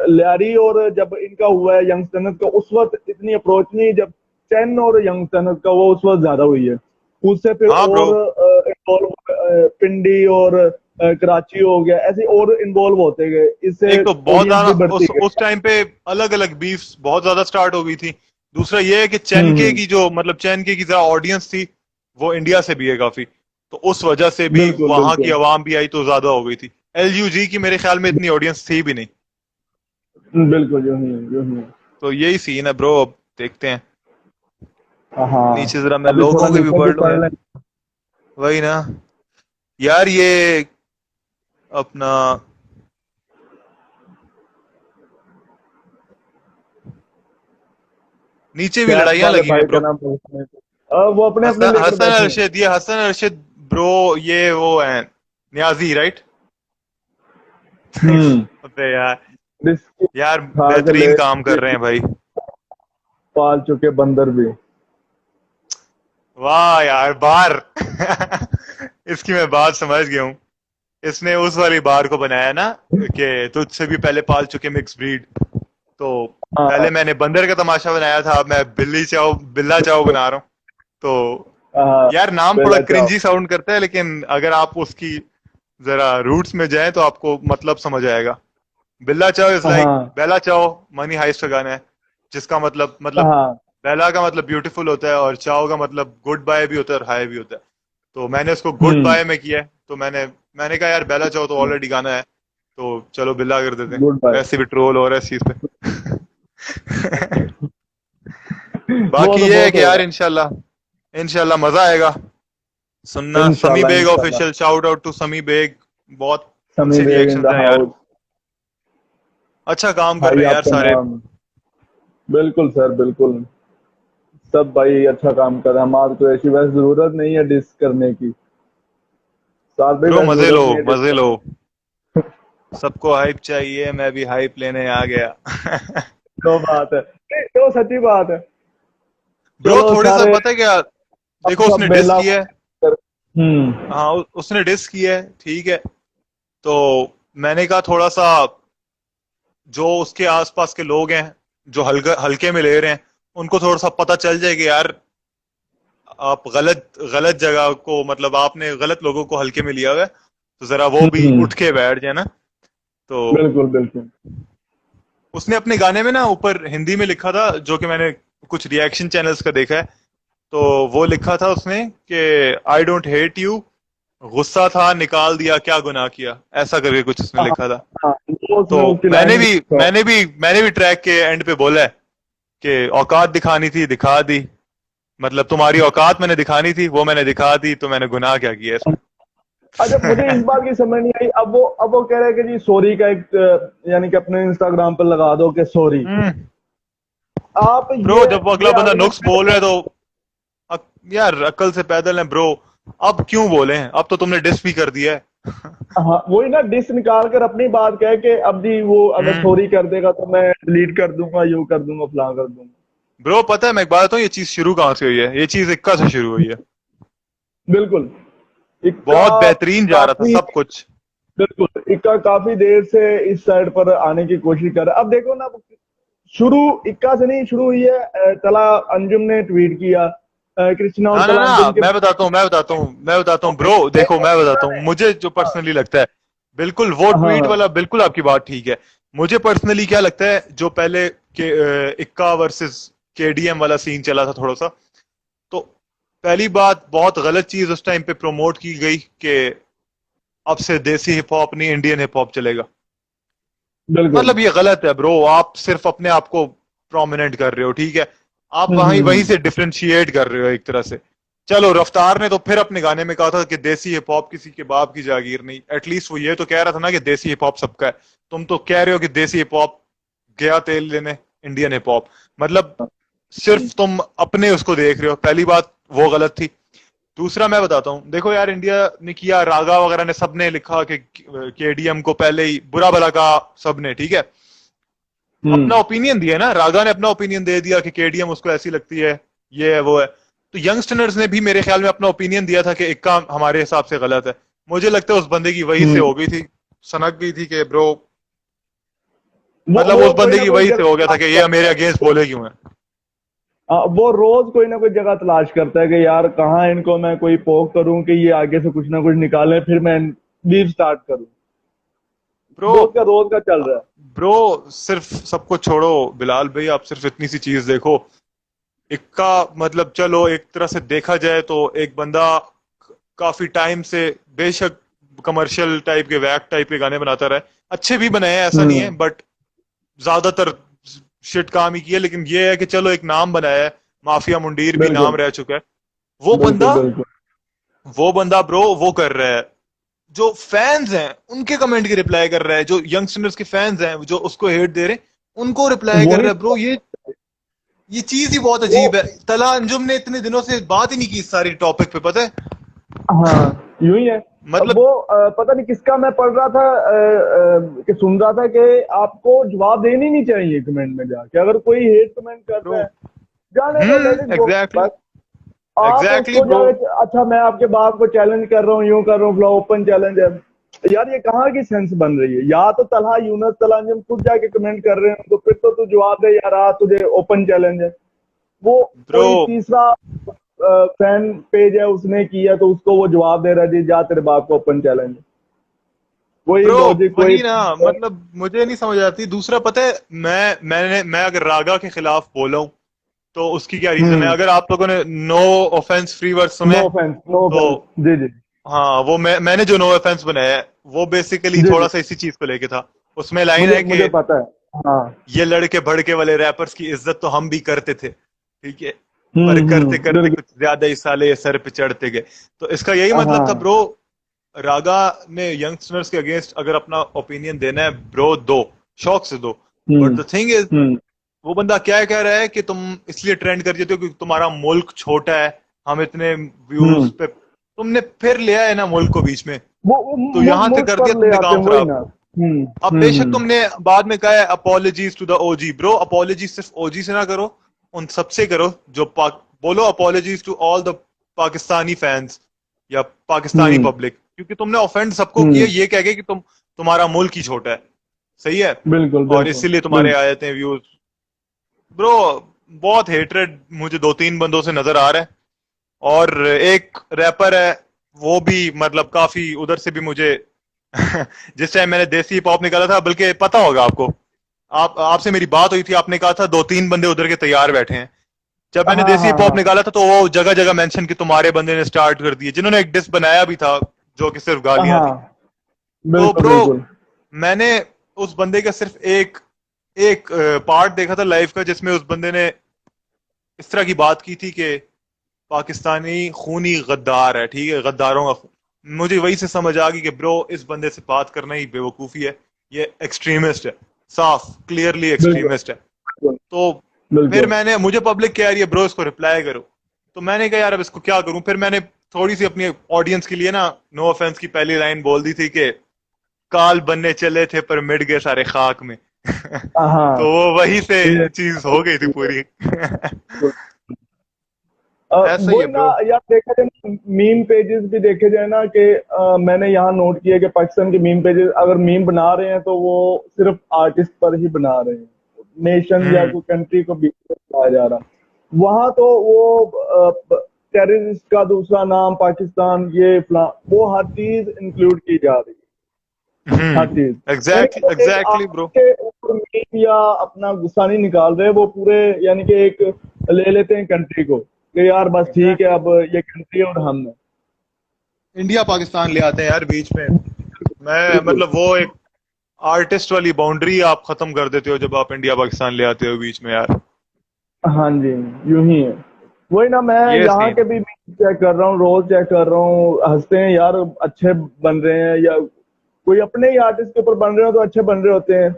लियारी और जब इनका हुआ है यंगस्टर्स का, उस वक्त इतनी अप्रोच नहीं, जब चैन और यंगस्टर्स का वो उस वक्त ज्यादा हुई है। उससे फिर हाँ ब्रो, और इन्वॉल्व, पिंडी और कराची हो गया, ऐसे और इन्वॉल्व होते गए, इससे एक तो बहुत ऑडियंस ज्यादा भी बढ़ती गई। उस टाइम पे अलग अलग बीफ्स बहुत ज्यादा स्टार्ट हो गई थी। दूसरा ये है कि चैनके हम्म। की जो मतलब चैनके की जरा ऑडियंस थी वो इंडिया से भी है काफी, तो उस वजह से भी बिल्कुल वहां की बिल्कुल। आवाम भी आई तो ज्यादा हो गई थी। एलयूजी की मेरे ख्याल में इतनी ऑडियंस थी भी नहीं। बिल्कुल यूं ही है, यूं ही है। तो यही सीन है ब्रो, अब देखते हैं। नीचे हाँ, जरा मैं अभी थोड़ा लोगों के भी लिखो भी पढ़ लूं पढ़ यार। लें। वही ना यार, ये अपना नीचे भी कैफ लड़ाइयां वाले लगी हुई हैं भाई का ब्रो। नाम पूछने को। वो अपने अपने हसन लेकर हसन बैठे हैं। अरशद, ये हसन अरशद ब्रो, ये वो है न्याजी राइट। हम्म। अबे यार, रिस्क यार उठा के ले बेहतरीन काम कर रहे हैं भाई। पाल चुके बंदर भी। वाह यार बार इसकी मैं बात समझ गया हूँ। इसने उस वाली बार को बनाया ना कि तुझसे भी पहले पाल चुके मिक्स ब्रीड। तो हाँ पहले मैंने बंदर का तमाशा बनाया था, अब मैं बिल्ला चाओ बना रहा हूँ। तो हाँ। यार नाम थोड़ा बेला चाओ। क्रिंजी साउंड करता है, लेकिन अगर आप उसकी जरा रूट्स में जाएं तो आपको मतलब समझ आएगा। बिल्ला चाओ इज लाइक हाँ बेला चाओ, मनी हाइस्ट का गाना है, जिसका मतलब हाँ। बेला का मतलब ब्यूटीफुल होता है और चाओ का मतलब गुड बाय भी होता है और हाय भी होता है। तो मैंने उसको गुड हम्म। बाय में किया है, तो मैंने कहा यार बेला चाओ तो ऑलरेडी गाना है, तो चलो बिल्ला कर देते हैं। Good bye. वैसे भी ट्रोल हो रहा है इस चीज पे वो बाकी तो ये है बहुत कि यार होगा। इंशाल्लाह, इंशाल्लाह मजा आएगा सुनना। समी इंशाल्लाह बेग इंशाल्लाह। ऑफिशियल, शाउट आउट टू समी बेग। बहुत समी अच्छे बेग इन रिएक्शंस द हैं यार, हाउस। अच्छा काम कर भाई रहे हैं यार आपका सारे। नाम। बिल्कुल सर, बिल्कुल। सब भाई अच्छा काम कर रहे हैं, हमारे को ऐसी वैसे जरूरत नहीं है डिस करने की। साथ भाई ब्रो वैसे मजे लो, जरूरत नहीं है डिस मजे लो। करने सबको हाइप चाहिए, मैं भी हाइप लेने आ गया की। तो बात है नहीं, तो सच्ची बात है। ब्रो चलो थोड़े सा सारे पता है क्या, अब देखो सब उसने डिस बेला किया है। कर। हम्म। हाँ उसने डिस किया है, ठीक है। तो मैंने कहा थोड़ा सा जो उसके आसपास के लोग हैं जो हल्के हल्के में ले रहे हैं, उनको थोड़ा सा पता चल जाए कि यार आप गलत गलत जगह को, मतलब आपने गलत लोगों को हल्के में लिया हुआ है, तो जरा वो भी हम्म। उठ के बैठ जाए ना। तो बिल्कुल बिल्कुल। उसने अपने गाने में ना ऊपर हिंदी में लिखा था, जो कि मैंने कुछ रिएक्शन चैनल्स का देखा है। तो वो लिखा था उसने कि आई डोंट हेट यू, गुस्सा था निकाल दिया क्या गुनाह किया, ऐसा करके कुछ उसने हाँ लिखा था। हाँ, वो तो उसमें उसकी मैंने लाइन भी मैंने भी मैंने भी ट्रैक के एंड पे बोला है कि औकात दिखानी थी दिखा दी, मतलब तुम्हारी औकात मैंने दिखानी थी वो मैंने दिखा दी, तो मैंने गुनाह क्या किया इसमें अच्छा, मुझे इस बात की समझ नहीं आई। अब वो कह रहे हैं कि जी सॉरी का एक यानी कि अपने इंस्टाग्राम पर लगा दो कि सॉरी। हम्म। आप ब्रो जब ये अगला बंदा आर्गुमेंट नुक्स बोल रहा है तो यार अक्ल से पैदल है ब्रो। अब क्यों बोले, अब तो तुमने डिस भी कर दिया है हाँ, वही ना, डिस निकाल कर अपनी बात कह के अब जी वो अगर हम्म। सॉरी कर देगा तो मैं डिलीट कर दूंगा, यूं कर दूंगा, फलां कर दूंगा। ब्रो पता है मैं एक बात बताऊं, ये चीज शुरू कहाँ से हुई है, ये चीज इक्का से शुरू हुई है। बिल्कुल। इक्का बहुत बेहतरीन जा रहा था काफी सब कुछ। बिल्कुल, इक्का काफी देर से इस साइड पर आने की कोशिश कर रहा है। अब देखो ना, शुरू इक्का से नहीं शुरू हुई है। तला अंजुम ने ट्वीट किया, कृष्णा और ना ना तला ना, अंजुम के। मैं बताता हूँ ब्रो, देखो मैं बताता हूँ मुझे जो पर्सनली लगता है। बिल्कुल वो हाँ ट्वीट हाँ वाला बिल्कुल आपकी बात ठीक है। मुझे पर्सनली क्या लगता है, जो पहले के इक्का वर्सेस केडीएम वाला सीन चला था थोड़ा सा, तो पहली बात बहुत गलत चीज उस टाइम पे प्रमोट की गई कि अब से देसी हिप हॉप नहीं इंडियन हिप हॉप चलेगा। बिल्कुल। मतलब ये गलत है ब्रो, आप सिर्फ अपने आप को प्रोमिनेंट कर रहे हो, ठीक है। आप वहीं वहीं हम्म। से डिफरेंशिएट कर रहे हो एक तरह से। चलो रफ्तार ने तो फिर अपने गाने में कहा था कि देसी हिप हॉप किसी के बाप की जागीर नहीं, एटलीस्ट वो ये तो कह रहा था ना कि देसी हिप हॉप सबका है। तुम तो कह रहे हो कि देसी हिप हॉप गया तेल लेने इंडियन हिप हॉप, मतलब सिर्फ तुम अपने उसको देख रहे हो। पहली बात वो गलत थी। दूसरा मैं बताता हूँ, देखो यार इंडिया ने किया, रागा वगैरह ने सबने लिखा कि केडीएम को पहले ही बुरा भला कहा सबने, ठीक है, अपना ओपिनियन दिया ना, रागा ने अपना ओपिनियन दे दिया कि केडीएम उसको ऐसी लगती है, ये है वो है। तो यंगस्टर्स ने भी मेरे ख्याल में अपना ओपिनियन दिया था कि इक्का हमारे हिसाब से गलत है। मुझे लगता है उस बंदे की वही से हो गई थी, सनक गई थी कि ब्रो, मतलब वो उस कोई बंदे ना की कोई वही से हो गया था कि ये जगह, मेरे अगेंस्ट बोले क्यों है। वो रोज कोई ना कोई जगह तलाश करता है कि यार कहाँ इनको मैं कोई पोक करूं कि ये आगे से कुछ ना कुछ निकालें, फिर मैं बीफ स्टार्ट करूं। ब्रो रोज का चल रहा है। ब्रो सिर्फ सबको छोड़ो बिलाल भाई, आप सिर्फ इतनी सी चीज देखो, इक्का मतलब चलो एक तरह से देखा जाए तो एक बंदा काफी टाइम से बेशक कमर्शियल टाइप के वैक टाइप के गाने बनाता रहा है, अच्छे भी बनाए हैं ऐसा नहीं है, हम्म। बट ज्यादातर शिट काम ही किया, लेकिन ये है कि चलो एक नाम बनाया है, माफिया मुंडीर भी नाम बिल्कुल रह चुका है। वो बिल्कुल बंदा बिल्कुल। वो बंदा ब्रो वो कर रहा है, जो फैंस हैं उनके कमेंट की रिप्लाई कर रहा है, जो यंगस्टर्स के फैंस हैं जो उसको हेट दे रहे हैं उनको रिप्लाई कर वही रहा है। ब्रो ये चीज ही बहुत वो। अजीब है। तला अंजुम ने इतने दिनों से बात ही नहीं की इस सारी टॉपिक पे, पता है हाँ यूं ही है। अब मतलब। वो पता नहीं किसका मैं पढ़ रहा था, कि सुन रहा था कि आपको जवाब देनी नहीं चाहिए कमेंट में जाके, अगर कोई हेट कमेंट कर ब्रो रहा है जाने दो, लेट इट गो एग्जैक्टली बस। आप एग्जैक्टली उसको ब्रो। जाके, अच्छा मैं आपके बाप को चैलेंज कर रहा हूँ, यूं कर रहा हूँ, ओपन चैलेंज है। यार ये कहाँ की सेंस बन रही है? या तो तलहा यूनस तलहा अंजुम खुद जाके कमेंट कर रहे हैं, तो फिर तो तू जवाब दे यार, तुझे ओपन चैलेंज है। वो ब्रो कोई तीसरा फैन पेज है, उसने किया तो उसको वो जवाब दे रहा है, जी जा तेरे बाप को ओपन चैलेंज। कोई ब्रो लॉजिक कोई। वही ना, मतलब मुझे नहीं समझ आती। दूसरा पता है, मैं अगर रागा के खिलाफ बोला हूं तो उसकी क्या रीजन है। हम्म। अगर आप लोगों ने no offence free word no सुने ऑफेंस नो तो ऑफेंस। जी जी हाँ, वो मैंने जो नो ऑफेंस बनाया है वो बेसिकली जी जी। थोड़ा सा इसी चीज को लेके था। उसमें लाइन मुझे है कि मुझे पता है। हाँ। ये लड़के भड़के वाले रैपर्स की इज्जत तो हम भी करते थे, ठीक है, पर करते करते बिल्कुल। कुछ ज्यादा ही साले ये सर पे चढ़ते गए। तो इसका यही मतलब था हाँ। ब्रो, रागा ने यंगस्टर्स के अगेंस्ट अगर अपना ओपिनियन देना है ब्रो दो, शौक से दो। But hmm the thing is, hmm वो बंदा क्या कह रहा है कि तुम इसलिए ट्रेंड कर देते हो क्योंकि तुम्हारा मुल्क छोटा है, हम इतने व्यूज हम्म। पे, तुमने फिर लिया है ना मुल्क को बीच में, वो तो यहां से मुल्क कर दिया पर ले तुमने आते काम हैं, वही खराब। ना। अब बेशक हम्म। तुमने बाद में कहा है apologies to the OG, bro apology सिर्फ ओजी से ना करो, उन सबसे करो जो बोलो apologies to all the Pakistani fans या पाकिस्तानी हम्म पब्लिक, क्योंकि तुमने ऑफेंड सबको किया हम्म। ये कह के कि तुम्हारा मुल्क ही छोटा है, सही है, बिल्कुल और बिल्कुल इसीलिए तुम्हारे बिल्कुल। आए थे व्यूज। ब्रो बहुत हेटरेड मुझे दो तीन बंदों से नजर आ रहा है, और एक रैपर है वो भी मतलब काफी उधर से भी मुझे जिस टाइम मैंने देसी पॉप निकाला था, बल्कि पता होगा आपको, आपसे मेरी बात हुई थी, आपने कहा था दो तीन बंदे उधर के तैयार बैठे हैं। जब मैंने हाँ देसी हाँ पॉप हाँ। निकाला था तो वो जगह जगह मेंशन कि तुम्हारे बंदे ने स्टार्ट कर दिए, जिन्होंने एक डिस बनाया भी था जो कि सिर्फ गालियां थी। हाँ तो बिल्कुल ब्रो बिल्कुल। मैंने उस बंदे का सिर्फ एक एक पार्ट देखा था लाइव का, जिसमें उस बंदे ने इस तरह की बात की थी कि पाकिस्तानी खूनी गद्दार है, ठीक है, गद्दारों का खून। मुझे वही से समझ आ गई कि ब्रो इस बंदे से बात करना ही बेवकूफी है, ये एक्सट्रीमिस्ट है, साफ क्लियरली बिल्कुल एक्सट्रीमिस्ट है। बिल्कुल तो फिर बिल्कुल। मैंने, मुझे पब्लिक कह रही है ब्रो इसको रिप्लाई करो, तो मैंने कहा यार अब इसको क्या करूं। फिर मैंने थोड़ी सी अपनी ऑडियंस के लिए ना, नो ऑफेंस की पहली लाइन बोल दी थी कि काल बनने चले थे पर मिट गए सारे खाक में। तो हाँ वो वही से ये चीज हो गई थी पूरी। ऐसा ही है वही ना ब्रो। यार, देखा जाए ना मीम पेजेस भी देखे जाए ना कि मैंने यहाँ नोट किया कि पाकिस्तान के मीम पेजेस अगर मीम बना रहे हैं तो वो सिर्फ आर्टिस्ट पर ही बना रहे हैं, नेशन या हम्म कोई कंट्री को बीच में लाया जा रहा। वहां तो वो टेररिस्ट का दूसरा नाम पाकिस्तान, ये वो हर चीज इंक्लूड की जा रही है, हर चीज। यानी कि एग्जैक्टली वो एक एग्जैक्टली ब्रो। आपके ऊपर मीम या अपना गुस्सा नहीं निकाल रहे, वो पूरे यानी कि एक ले लेते हैं कंट्री को कि यार बस ठीक है, एग्जैक्टली अब ये कंट्री और हम है। इंडिया पाकिस्तान ले आते हैं यार बीच में। मैं बिल्कुल। मतलब वो एक आर्टिस्ट वाली बाउंड्री आप खत्म कर देते हो जब आप इंडिया पाकिस्तान ले आते हो बीच में यार। हाँ जी, यूं ही है। वही ना, मैं ये यहाँ सीन के है। भी चेक कर रहा हूँ, रोज चेक कर रहा हूँ, हंसते हैं यार, अच्छे बन रहे हैं, या कोई अपने ही आर्टिस्ट के ऊपर बन रहे हो तो अच्छे बन रहे होते हैं।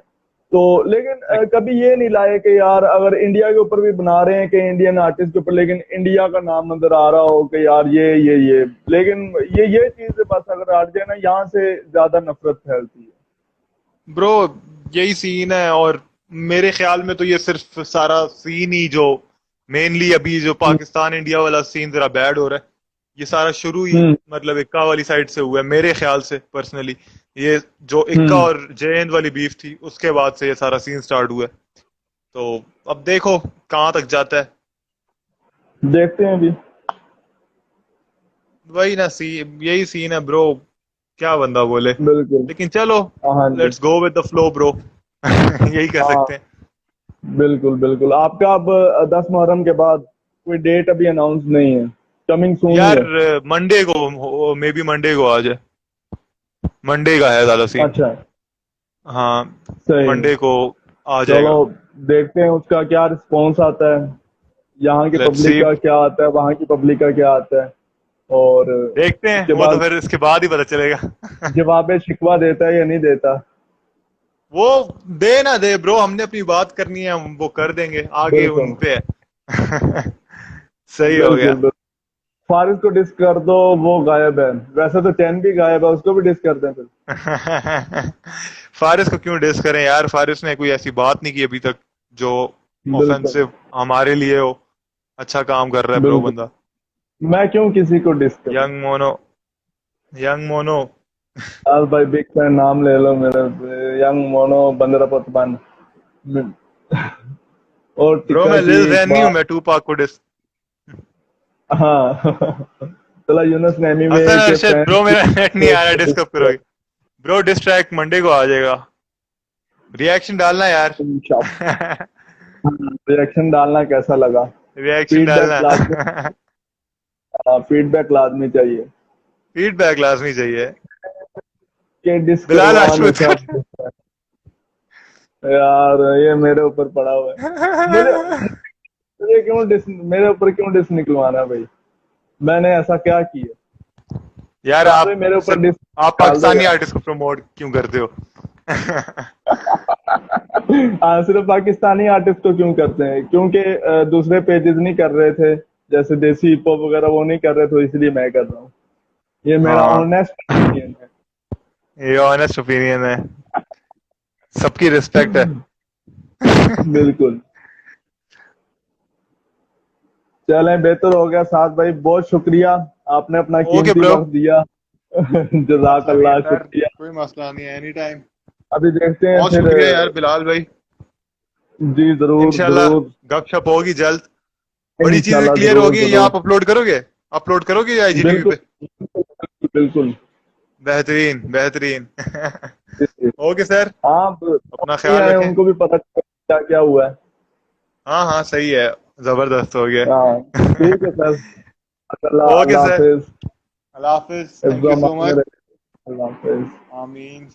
तो लेकिन कभी ये नहीं लाए कि यार अगर इंडिया के ऊपर भी बना रहे हैं कि इंडियन आर्टिस्ट के ऊपर, लेकिन इंडिया का नाम नजर आ रहा हो कि यार ये लेकिन ये चीज बस अगर हट जाए ना, यहाँ से ज्यादा नफरत फैलती है। ब्रो यही सीन है। और मेरे ख्याल में तो ये सिर्फ सारा सीन ही जो मेनली अभी जो हम्म। पाकिस्तान इंडिया वाला सीन जरा बैड हो रहा है, ये सारा शुरू ही हम्म। मतलब इक्का वाली साइड से हुआ है मेरे ख्याल से पर्सनली। ये जो इक्का हम्म। और जयंत वाली बीफ थी उसके बाद से ये सारा सीन स्टार्ट हुआ है। तो अब देखो कहाँ तक जाता है। देखते हैं अभी। वही ना सी यही सीन है ब्रो, क्या बंदा बोले। बिल्कुल। लेकिन चलो, हाँ जी। Let's go with the flow bro. यही कह हाँ, सकते हैं। बिल्कुल बिल्कुल। आपका अब 10 मुहर्रम के बाद कोई डेट अभी अनाउंस नहीं है, कमिंग सून ही यार है? मंडे को, मे बी मंडे को आ जाए। मंडे का है ज्यादा सीन। अच्छा। हाँ, सही। मंडे को आ चलो, जाएगा। देखते हैं उसका क्या रिस्पॉन्स आता है, यहाँ की लेट्स पब्लिक सी। का क्या आता है, वहाँ की पब्लिक का क्या आता है, और देखते हैं, उसके वो तो बाद फिर इसके बाद ही पता चलेगा। जवाब शिकवा देता है या नहीं देता। वो दे ना दे ब्रो, हमने अपनी बात करनी है, हम वो कर देंगे, आगे उन बिल्कुल पे है। सही हो बिल्कुल गया। बिल्कुल। फारिस को डिस कर दो, वो गायब है। वैसे तो चैन भी गायब है, उसको भी डिस कर दें फिर। फारिस को क्यों डिस करें यार, फारिस ने कोई ऐसी बात नहीं की अभी तक जो बिल्कुल ऑफेंसिव हमारे लिए हो। अच्छा काम कर रहा है ब्रो बिल्कुल। बंदा। मैं क्यों किसी को डिस करूं? Young mono, young mono. आज भाई बिग फैन, नाम ले लो मेरे। यंग मोनो, बंदरा पतमान। और ब्रो टिक्का मैं की लिल एक जैन नहीं हूं, बात। मैं टू पाक को डिस। हाँ। चला यूनुस नैमी हसन में के अरशद फैन ब्रो, मेरा नेट नहीं आ रहा, को डिस डिस कब किया। करोगे? ब्रो डिस ट्रैक मंडे को आ जाएगा, रिएक्शन डालना यार। रिएक्शन डालना कैसा लगा? रिएक्शन फीडबैक डालना। लाजमी। फीडबैक लाजमी चाहिए। फीडबैक लाजमी चाहिए। कि डिस बिलाल करवा राजपूत हमेशा। का। यार ये मेरे ऊपर पड़ा हुआ है। मुझे मुझे क्यों डिस, मेरे ऊपर क्यों डिस निकलवाना भाई? मैंने ऐसा क्या किया? यार सारे आप मेरे ऊपर डिस सिर्फ आप डाल दो पाकिस्तानी यार। आर्टिस्ट को प्रमोट क्यों करते हो? हाँ, सिर्फ पाकिस्तानी आर्टिस्ट को क्यों करते हैं? क्योंकि दूसरे पेजेस नहीं कर रहे थे, जैसे देसी हिप हॉप वगैरह वो नहीं कर रहे, तो इसलिए मैं कर रहा हूँ। ये मेरा हाँ, ऑनेस्ट ओपिनियन ये ऑनेस्ट ओपिनियन है, सबकी रिस्पेक्ट है। है। बिल्कुल। चलें, बेहतर हो गया साथ भाई, बहुत शुक्रिया, आपने अपना ओके कीमती ब्रो। वक्त दिया। जजाक मसला नहीं है अल्लाह, सर, शुक्रिया। कोई मसला नहीं है, एनी टाइम। अभी देखते हैं बहुत फिर। शुक्रिया यार बिलाल भाई। जी जरूर इंशाल्लाह जरूर। गपशप होगी जल्द। बड़ी चीजें इंशाल्लाह क्लियर जरूर होगी, ये जरूर। आप अपलोड करोगे आईजीटीवी बिल्कुल पे? बिल्कुल बिल्कुल। बेहतरीन बेहतरीन। जी, जी। ओके सर, हाँ, अपना नहीं ख्याल आए रखें। उनको भी पता चला क्या क्या हुआ है। हाँ हाँ सही है, जबरदस्त हो गया। हाँ, ठीक है सर। अल्लाह ओके अल्लाह सर, हाफिज। अल्लाह हाफिज, thank Ibrahim you so much. अल्लाह हाफिज। आमीन।